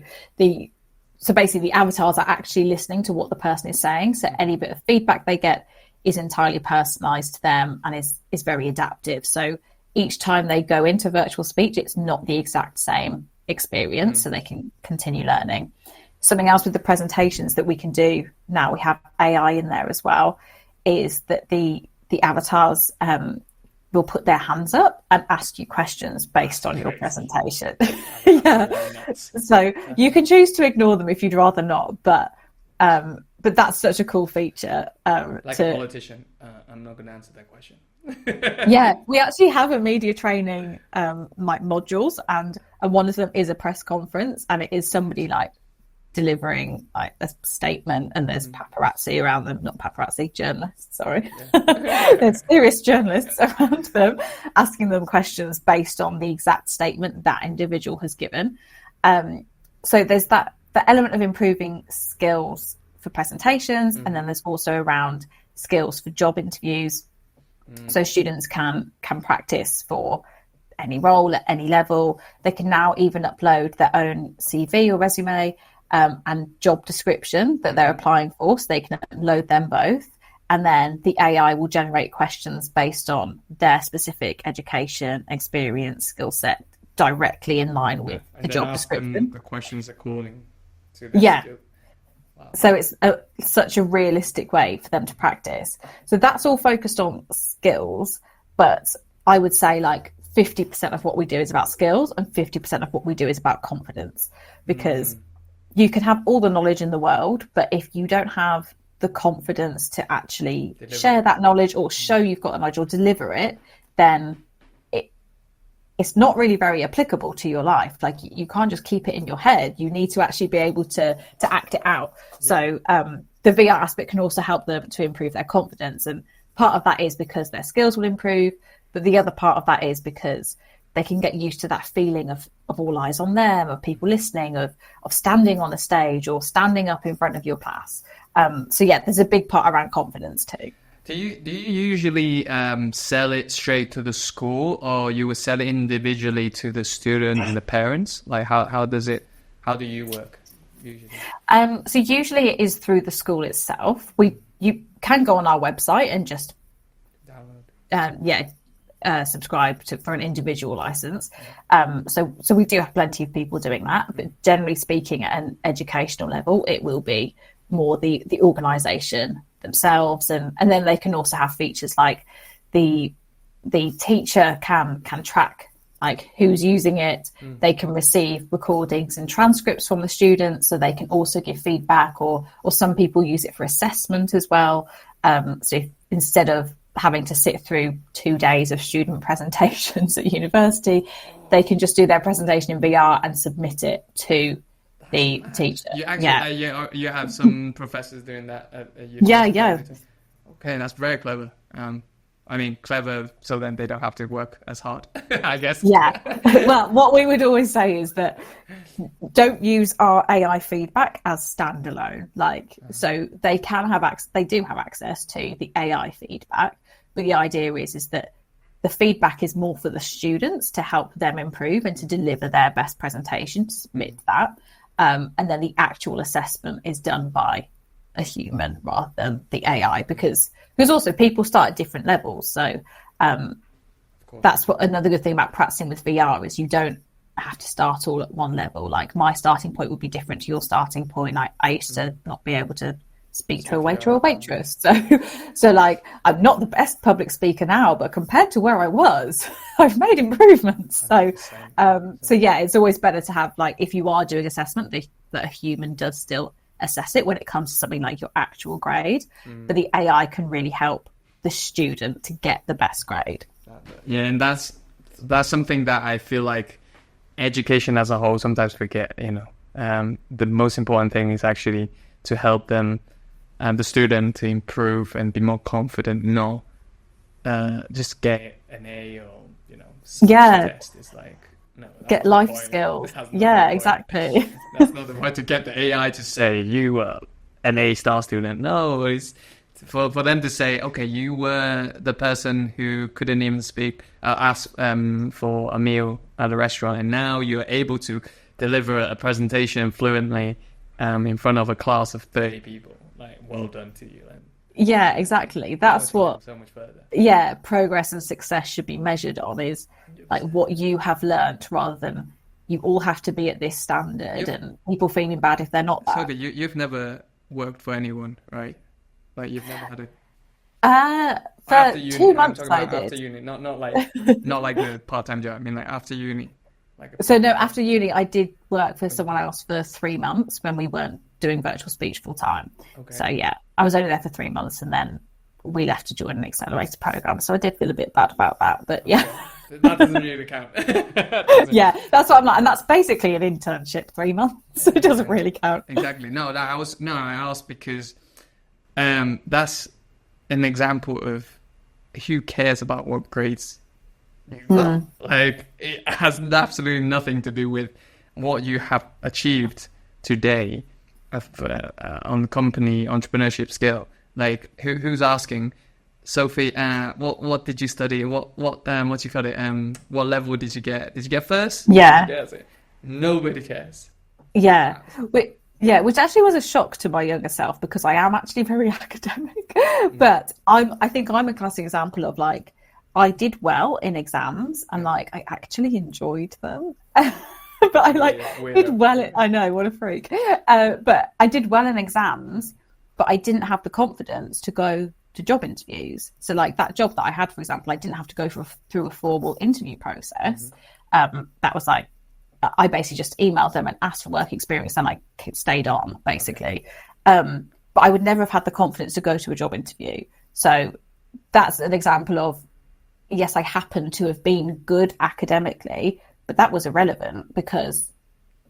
basically the avatars are actually listening to what the person is saying. So any bit of feedback they get is entirely personalized to them and is very adaptive. So each time they go into virtual speech, it's not the exact same experience, so they can continue learning. Something else with the presentations that we can do now, we have AI in there as well, is that the avatars will put their hands up and ask you questions based on your presentation. Yeah. So you can choose to ignore them if you'd rather not, but that's such a cool feature. Like a politician, I'm not going to answer that question. Yeah, we actually have a media training like modules, and one of them is a press conference, and it is somebody like delivering like a statement, and there's paparazzi around them, not paparazzi, journalists, sorry. There's serious journalists around them asking them questions based on the exact statement that individual has given. So there's the element of improving skills for presentations, and then there's also around skills for job interviews. So students can practice for any role at any level. They can now even upload their own CV or resume and job description that they're applying for, so they can upload them both, and then the AI will generate questions based on their specific education, experience, skill set, directly in line with the job description. The questions according to their skill. Wow. So it's such a realistic way for them to practice. So that's all focused on skills, but I would say like 50% of what we do is about skills and 50% of what we do is about confidence, because you can have all the knowledge in the world, but if you don't have the confidence to actually share that knowledge or show you've got the knowledge or deliver it, then it's not really very applicable to your life. Like you can't just keep it in your head. You need to actually be able to act it out. Yeah. So the VR aspect can also help them to improve their confidence. And part of that is because their skills will improve. But the other part of that is because they can get used to that feeling of all eyes on them, of people listening, of standing on a stage or standing up in front of your class. So yeah, there's a big part around confidence too. Do you usually sell it straight to the school, or you would sell it individually to the student and the parents? Like how do you work usually? So usually it is through the school itself. You can go on our website and just download. Subscribe for an individual license. So we do have plenty of people doing that, but generally speaking, at an educational level, it will be more the organisation themselves, and then they can also have features like the teacher can track like who's using it. They can receive recordings and transcripts from the students, so they can also give feedback, or some people use it for assessment as well. So instead of having to sit through 2 days of student presentations at university, they can just do their presentation in VR and submit it to the teacher. You actually, you have some professors doing that at Yeah. Okay, that's very clever. I mean, clever, so then they don't have to work as hard, I guess. Yeah. Well, what we would always say is that don't use our AI feedback as standalone. Like, so they can have they do have access to the AI feedback, but the idea is that the feedback is more for the students to help them improve and to deliver their best presentation, to submit that. And then the actual assessment is done by a human rather than the AI, because also people start at different levels. So that's what another good thing about practicing with VR is you don't have to start all at one level. Like my starting point would be different to your starting point. I used to not be able to speak to a waiter or a waitress. So like I'm not the best public speaker now, but compared to where I was, I've made improvements. So yeah, it's always better to have, like, if you are doing assessment, that a human does still assess it when it comes to something like your actual grade, but the AI can really help the student to get the best grade. Yeah, and that's something that I feel like education as a whole sometimes forget. The most important thing is actually to help them, the student, to improve and be more confident, not just get an A or some test. It's like, no, get life skills. Yeah, exactly. That's not the point to get the AI to say you were an A-star student. No, it's for them to say, okay, you were the person who couldn't even ask for a meal at a restaurant, and now you're able to deliver a presentation fluently in front of a class of 30 people. Like, well done to you. Yeah, exactly. That's what so much further. Yeah, progress and success should be measured on, is like what you have learned, rather than you all have to be at this standard and people feeling bad if they're not that. Sophie, you've never worked for anyone, right? Like, you've never had for 2 months I did. After uni, not like the part-time job. I mean, like after uni. After uni I did work for someone else for 3 months when we weren't doing virtual speech full time. Okay. So yeah, I was only there for 3 months, and then we left to join an accelerator program. So I did feel a bit bad about that, but yeah. That doesn't really count. Yeah, that's what I'm like, and that's basically an internship, 3 months. It doesn't really count. Exactly. I asked because that's an example of who cares about what grades you got. Like, it has absolutely nothing to do with what you have achieved today on company entrepreneurship scale. Like, who's asking, Sophie, what did you study? What you got it? What level did you get? Did you get first? Yeah. Nobody cares. Yeah. Which actually was a shock to my younger self, because I am actually very academic. But I think I'm a classic example of, like, I did well in exams and like I actually enjoyed them. But I did well. I know, what a freak. But I did well in exams, but I didn't have the confidence to go to job interviews. So like that job that I had, for example, I didn't have to go through a formal interview process. That was like, I basically just emailed them and asked for work experience, and I stayed on, basically. But I would never have had the confidence to go to a job interview. So that's an example of, yes, I happen to have been good academically, but that was irrelevant because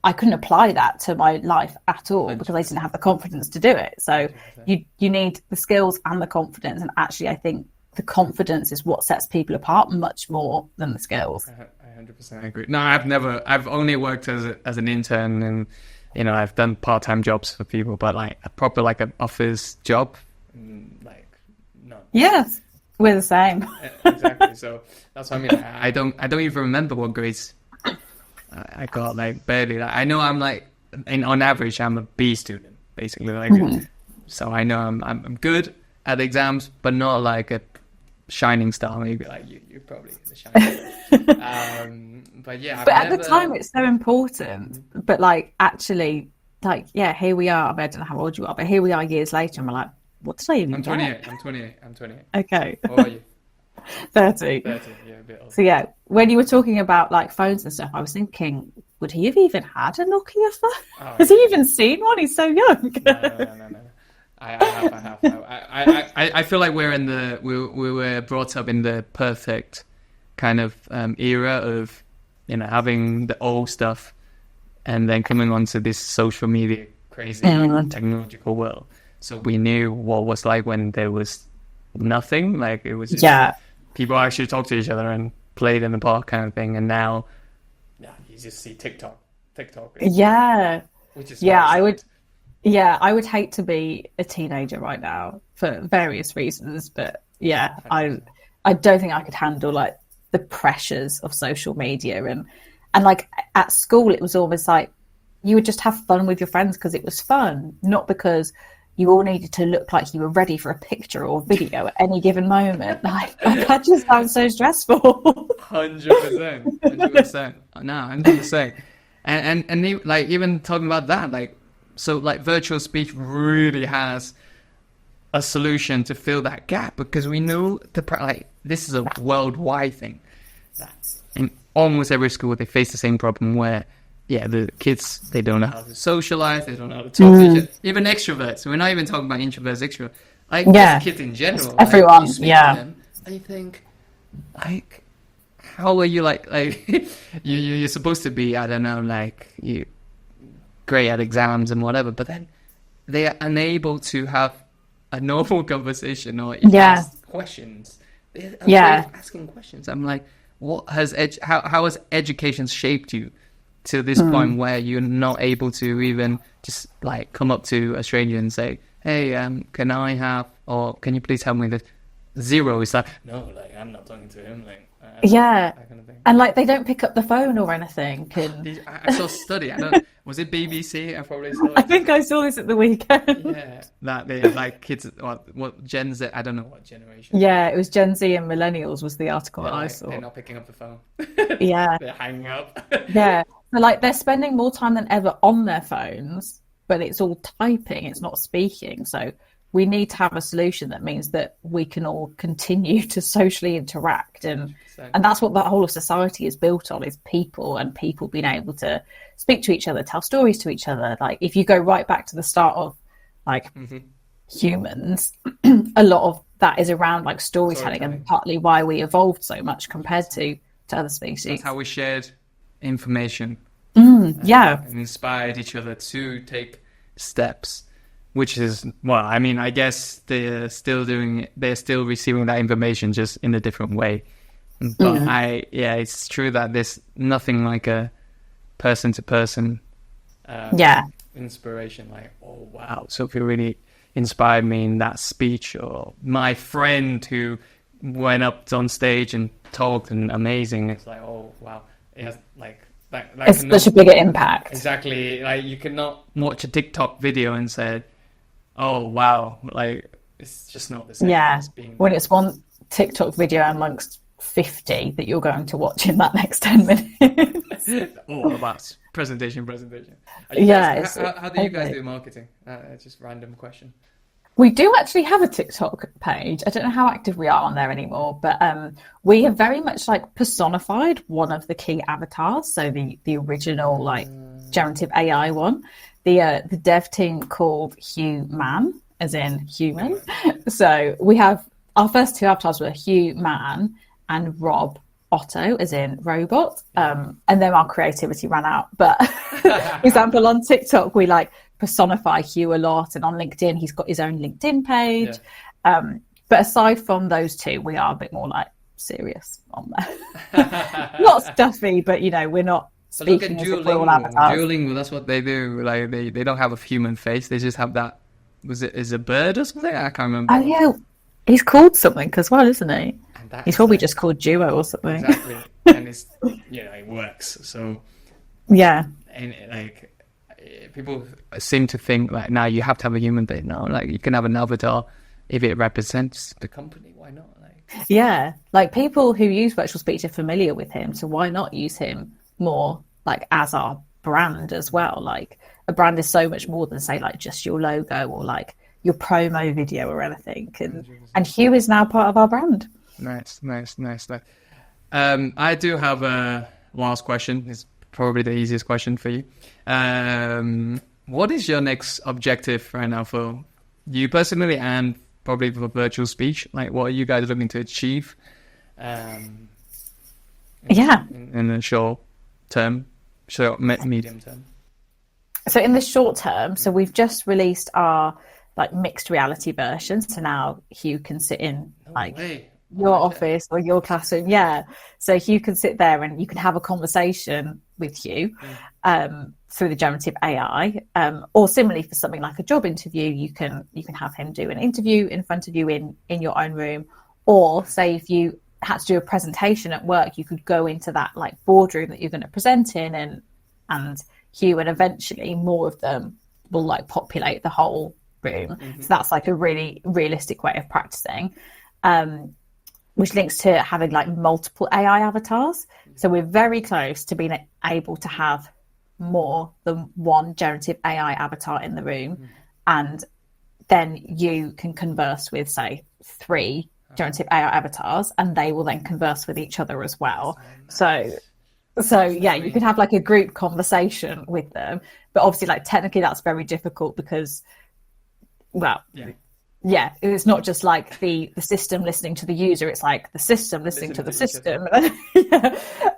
I couldn't apply that to my life at all because I didn't have the confidence to do it. So you need the skills and the confidence. And actually, I think the confidence is what sets people apart much more than the skills. I 100% agree. No, I've only worked as an intern, and, I've done part-time jobs for people, but like a proper, like an office job, like, no. Yes, we're the same. Exactly. So that's what I mean. I don't even remember what grades I got, like barely. Like, I know I'm like, on average, I'm a B student, basically. Like, so I know I'm good at exams, but not like a shining star. Maybe like you're probably the shining star. But yeah. But at the time, it's so important. But like, actually, like, yeah, here we are. I don't know how old you are, but here we are years later, and we're like, what did I even I'm get? 28. I'm 28. Okay. How are you? 30. 30, yeah, a bit older. So yeah, when you were talking about like phones and stuff, I was thinking, would he have even had a Nokia phone? Oh, Has he even seen one? He's so young. No. I have. I feel like we were brought up in the perfect kind of era of, you know, having the old stuff and then coming onto this social media crazy technological world. So we knew what it was like when there was nothing. Like it was just people actually talk to each other and played in the park kind of thing. And now, you just see TikTok. Yeah. Which is I would. Yeah, I would hate to be a teenager right now for various reasons, but yeah, I don't think I could handle like the pressures of social media and like at school it was almost like you would just have fun with your friends because it was fun, not because you all needed to look like you were ready for a picture or video at any given moment. Like that just sounds so stressful. 100%. No, 100%. And like even talking about that, like. So, like, virtual speech really has a solution to fill that gap because we know this is a worldwide thing. That in almost every school they face the same problem where, the kids they don't know how to socialize, they don't know how to talk to each other. Even extroverts. We're not even talking about introverts, extroverts. Like just kids in general. Everyone, you speak to them, and you think, like, how are you like you're supposed to be? I don't know, like you. Great at exams and whatever, but then they are unable to have a normal conversation or ask questions. They're afraid of asking questions. I'm like, what has how has education shaped you to this point where you're not able to even just like come up to a stranger and say, hey, can I have, or can you please help me with this? Zero is like, no, like I'm not talking to him, like that kind of thing. And like they don't pick up the phone or anything. I saw a study. Was it BBC? I probably saw it. I think I saw this at the weekend. Yeah, that they like kids. What Gen Z? I don't know what generation. Yeah, it was Gen Z and millennials was the article that I saw. They're not picking up the phone. Yeah, they're hanging up. Yeah, so like they're spending more time than ever on their phones, but it's all typing. It's not speaking. So we need to have a solution that means that we can all continue to socially interact, and that's what the whole of society is built on, is people and people being able to speak to each other, tell stories to each other. Like if you go right back to the start of like humans, a lot of that is around like storytelling and partly why we evolved so much compared to other species. That's how we shared information. And inspired each other to take steps. Which is, well, I mean, I guess they're still receiving that information just in a different way. But it's true that there's nothing like a person-to-person inspiration. Like, oh, wow, Sophie really inspired me in that speech. Or my friend who went up on stage and talked and amazing. It's like, oh, wow. It has, it's such a bigger impact. Exactly. Like, you cannot watch a TikTok video and say, oh wow, like it's just not the same. Yeah, when it's one TikTok video amongst 50 that you're going to watch in that next 10 minutes. All about presentation. How do you guys do marketing? Just random question. We do actually have a TikTok page. I don't know how active we are on there anymore, but we have very much like personified one of the key avatars. So the original like generative AI one. The dev team called Human, as in human. So we have our first two avatars were Human and Rob Otto, as in robot. And then our creativity ran out. But for example, on TikTok, we like personify Hugh a lot. And on LinkedIn, he's got his own LinkedIn page. Yeah. But aside from those two, we are a bit more like serious on there. Not stuffy, but, you know, we're not. But look at Duolingo, that's what they do. Like they don't have a human face. They just have that. Is a bird or something? I can't remember. Oh yeah, he's called something as well, isn't he? He's probably just called Duo or something. Exactly, and it's it works. So yeah, and like people seem to think like now you have to have a human face. No, like you can have an avatar if it represents the company. Why not? Like yeah, like people who use virtual speech are familiar with him, so why not use him more like as our brand as well? Like a brand is so much more than say like just your logo or like your promo video or anything, and Hugh is now part of our brand. Nice. I do have a last question. It's probably the easiest question for you. What is your next objective right now for you personally and probably for virtual speech? Like, what are you guys looking to achieve? In the medium term. So in the short term, so we've just released our like mixed reality version. So now Hugh can sit in your office or your classroom. Yeah. So Hugh can sit there and you can have a conversation with Hugh through the generative AI. Or similarly for something like a job interview, you can have him do an interview in front of you in your own room. Or say if you had to do a presentation at work, you could go into that like boardroom that you're going to present in and Hugh, and eventually more of them will like populate the whole room. So that's like a really realistic way of practicing, which links to having like multiple AI avatars. So we're very close to being able to have more than one generative AI avatar in the room. And then you can converse with, say, 3 generative AI avatars, and they will then converse with each other as well. So yeah, you could have like a group conversation with them, but obviously like technically that's very difficult because, it's not just like the system listening to the user, it's like the system listening to the system.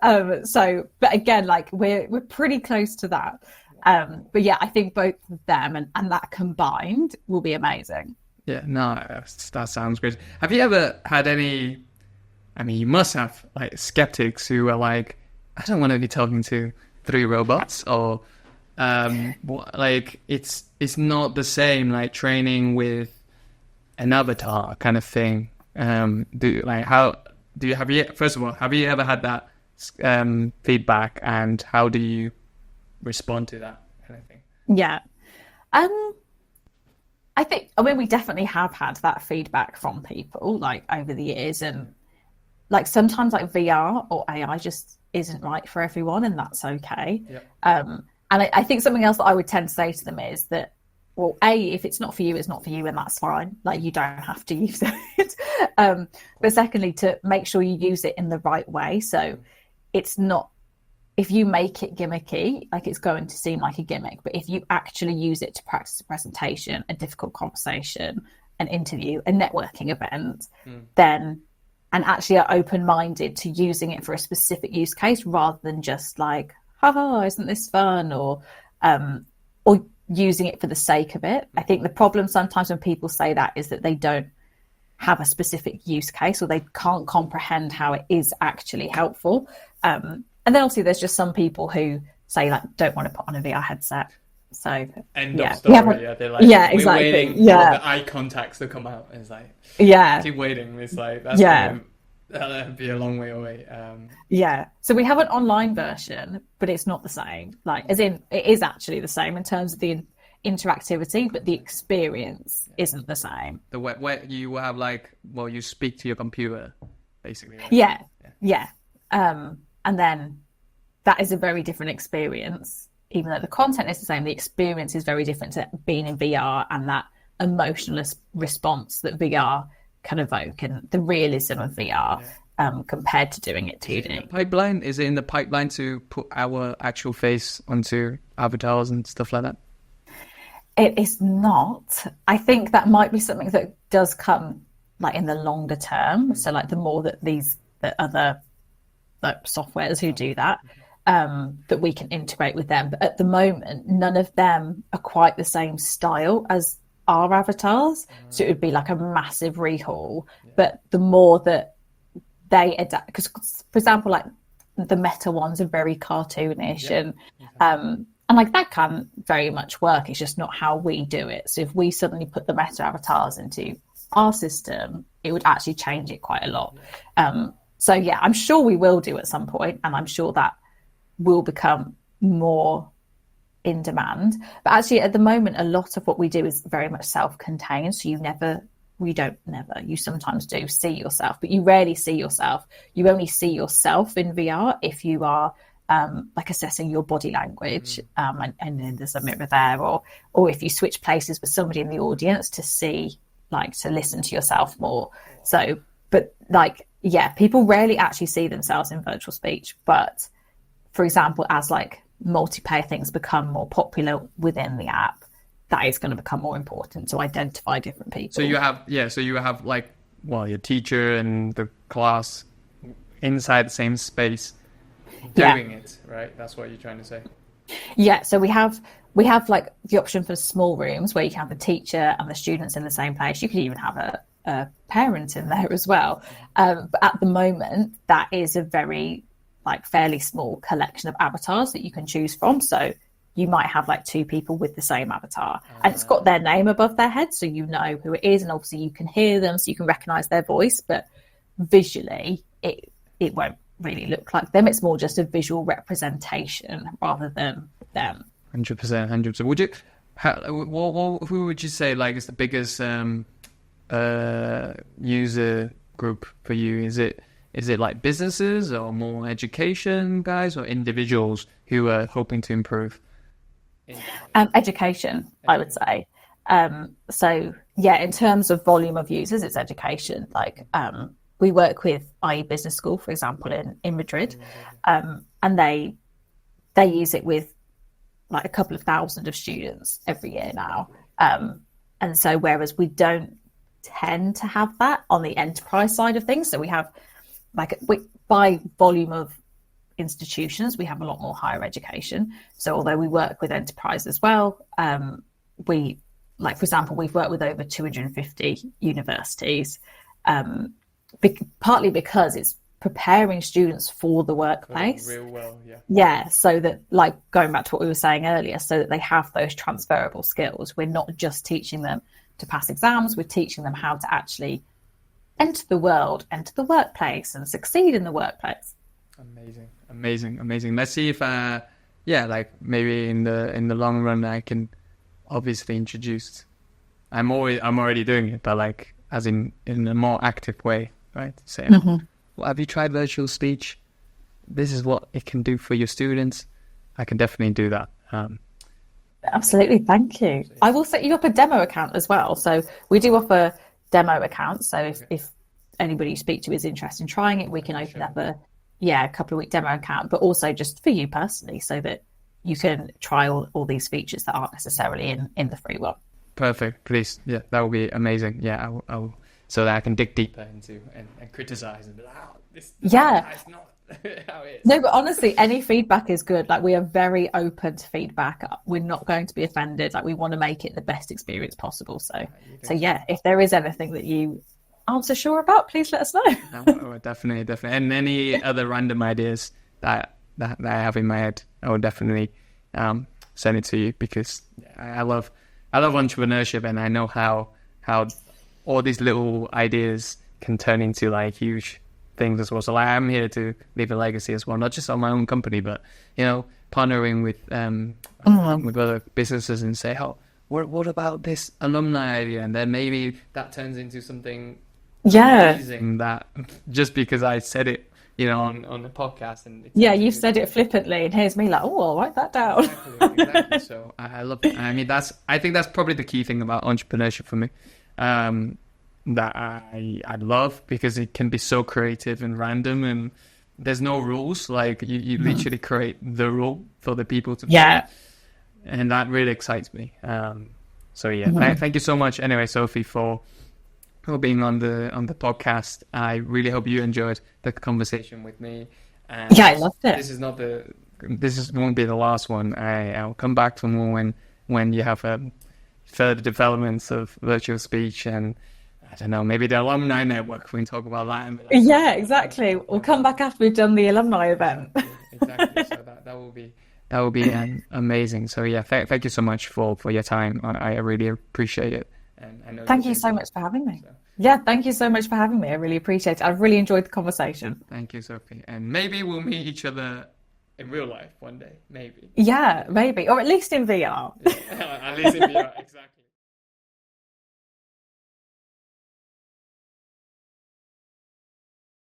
But again, like we're pretty close to that. But yeah, I think both of them and that combined will be amazing. Yeah, no, that sounds great. Have you ever had any, I mean, you must have like skeptics who are like, I don't want to be talking to 3 robots, or like it's not the same like training with an avatar kind of thing. Have you ever had that feedback, and how do you respond to that kind of thing? Yeah. I mean, we definitely have had that feedback from people like over the years, and like sometimes like VR or AI just isn't right for everyone, and that's okay. Yep. And I think something else that I would tend to say to them is that, well, if it's not for you, it's not for you, and that's fine. Like you don't have to use it. But secondly, to make sure you use it in the right way. So it's not, if you make it gimmicky, like it's going to seem like a gimmick, but if you actually use it to practice a presentation, a difficult conversation, an interview, a networking event, then, and actually are open-minded to using it for a specific use case rather than just like, haha, isn't this fun? Or using it for the sake of it. I think the problem sometimes when people say that is that they don't have a specific use case, or they can't comprehend how it is actually helpful. And then obviously there's just some people who say like, don't want to put on a VR headset. So end of story. They're like, exactly. We're waiting for the eye contacts to come out. And it's like, keep waiting. It's like, that'll be a long way away. So we have an online version, but it's not the same. Like, as in, it is actually the same in terms of the interactivity, but the experience isn't the same. The where you have like, you speak to your computer, basically. Right? Yeah. And then that is a very different experience. Even though the content is the same, the experience is very different to being in VR and that emotional response that VR can evoke and the realism of VR compared to doing it 2D. Is it in the pipeline to put our actual face onto avatars and stuff like that? It is not. I think that might be something that does come like in the longer term. So like the more that the other like softwares who do that, that we can integrate with them. But at the moment, none of them are quite the same style as our avatars. So it would be like a massive rehaul. But the more that they adapt, because for example, like the Meta ones are very cartoonish and like that can very much work. It's just not how we do it. So if we suddenly put the Meta avatars into our system, it would actually change it quite a lot. So yeah, I'm sure we will do at some point, and I'm sure that will become more in demand. But actually at the moment, a lot of what we do is very much self-contained. So you sometimes do see yourself, but you rarely see yourself. You only see yourself in VR if you are like assessing your body language, and then there's a mirror there, or if you switch places with somebody in the audience to see, like to listen to yourself more. So, but like yeah, people rarely actually see themselves in virtual speech. But for example, as like multiplayer things become more popular within the app, that is going to become more important to identify different people. So you have like, well, your teacher and the class inside the same space doing it, right? That's what you're trying to say. Yeah, so we have like the option for small rooms where you can have the teacher and the students in the same place. You could even have a parent in there as well. But at the moment, that is a very like fairly small collection of avatars that you can choose from. So you might have like 2 people with the same avatar, and it's got their name above their head, so you know who it is, and obviously you can hear them, so you can recognize their voice, but visually it won't really look like them. It's more just a visual representation rather than them. 100%. Would you, who would you say like is the biggest user group for you? Is it like businesses or more education guys or individuals who are hoping to improve? Education, I would say. So yeah, in terms of volume of users, it's education. Like we work with IE Business School, for example, in Madrid, and they use it with like a couple of thousand of students every year now. And so whereas we don't tend to have that on the enterprise side of things, so we have by volume of institutions, we have a lot more higher education. So although we work with enterprise as well, we, like, for example, we've worked with over 250 universities, partly because it's preparing students for the workplace. Real well, yeah. Yeah, so that, like, going back to what we were saying earlier, so that they have those transferable skills. We're not just teaching them to pass exams, we're teaching them how to actually enter the world, enter the workplace, and succeed in the workplace. Amazing. Let's see if like maybe in the long run I can obviously introduce. I'm already doing it, but like as in a more active way, right? Say, well, have you tried virtual speech? This is what it can do for your students. I can definitely do that. Absolutely, thank you. I will set you up a demo account as well. So we do offer demo accounts. So if anybody you speak to is interested in trying it, we can open up a couple of week demo account, but also just for you personally, so that you can try all these features that aren't necessarily in the free one. Perfect, please. Yeah, that would be amazing. Yeah, I'll so that I can dig deeper into and criticize and be like, this is not how it is. No, but honestly, any feedback is good. Like, we are very open to feedback. We're not going to be offended. Like, we want to make it the best experience possible. So yeah, if there is anything that you aren't so sure about, please let us know. No, definitely. And any other random ideas that I have in my head, I will definitely send it to you, because I love entrepreneurship, and I know how all these little ideas can turn into like huge things as well. So like, I'm here to leave a legacy as well, not just on my own company, but partnering with other businesses and say, what about this alumni idea? And then maybe that turns into something amazing, that just because I said it, on the podcast. And you've said it flippantly, and here's me like, I'll write that down. Exactly. So I love it. I mean, I think that's probably the key thing about entrepreneurship for me, that I love, because it can be so creative and random, and there's no rules. Like you literally create the rule for the people to follow, and that really excites me. Thank you so much anyway, Sophie, for being on the podcast. I really hope you enjoyed the conversation with me. And I loved it. This won't be the last one. I'll come back for more when you have further developments of virtual speech, and I don't know, maybe the alumni network. We can talk about that. And Exactly. We'll come back after we've done the alumni event. Exactly. So that will be amazing. So thank you so much for your time. I really appreciate it. And I know thank you so much for having me. Yeah, thank you so much for having me. I really appreciate it. I've really enjoyed the conversation. Thank you, Sophie. And maybe we'll meet each other in real life one day. Maybe. Yeah, maybe. Or at least in VR. At least in VR, exactly.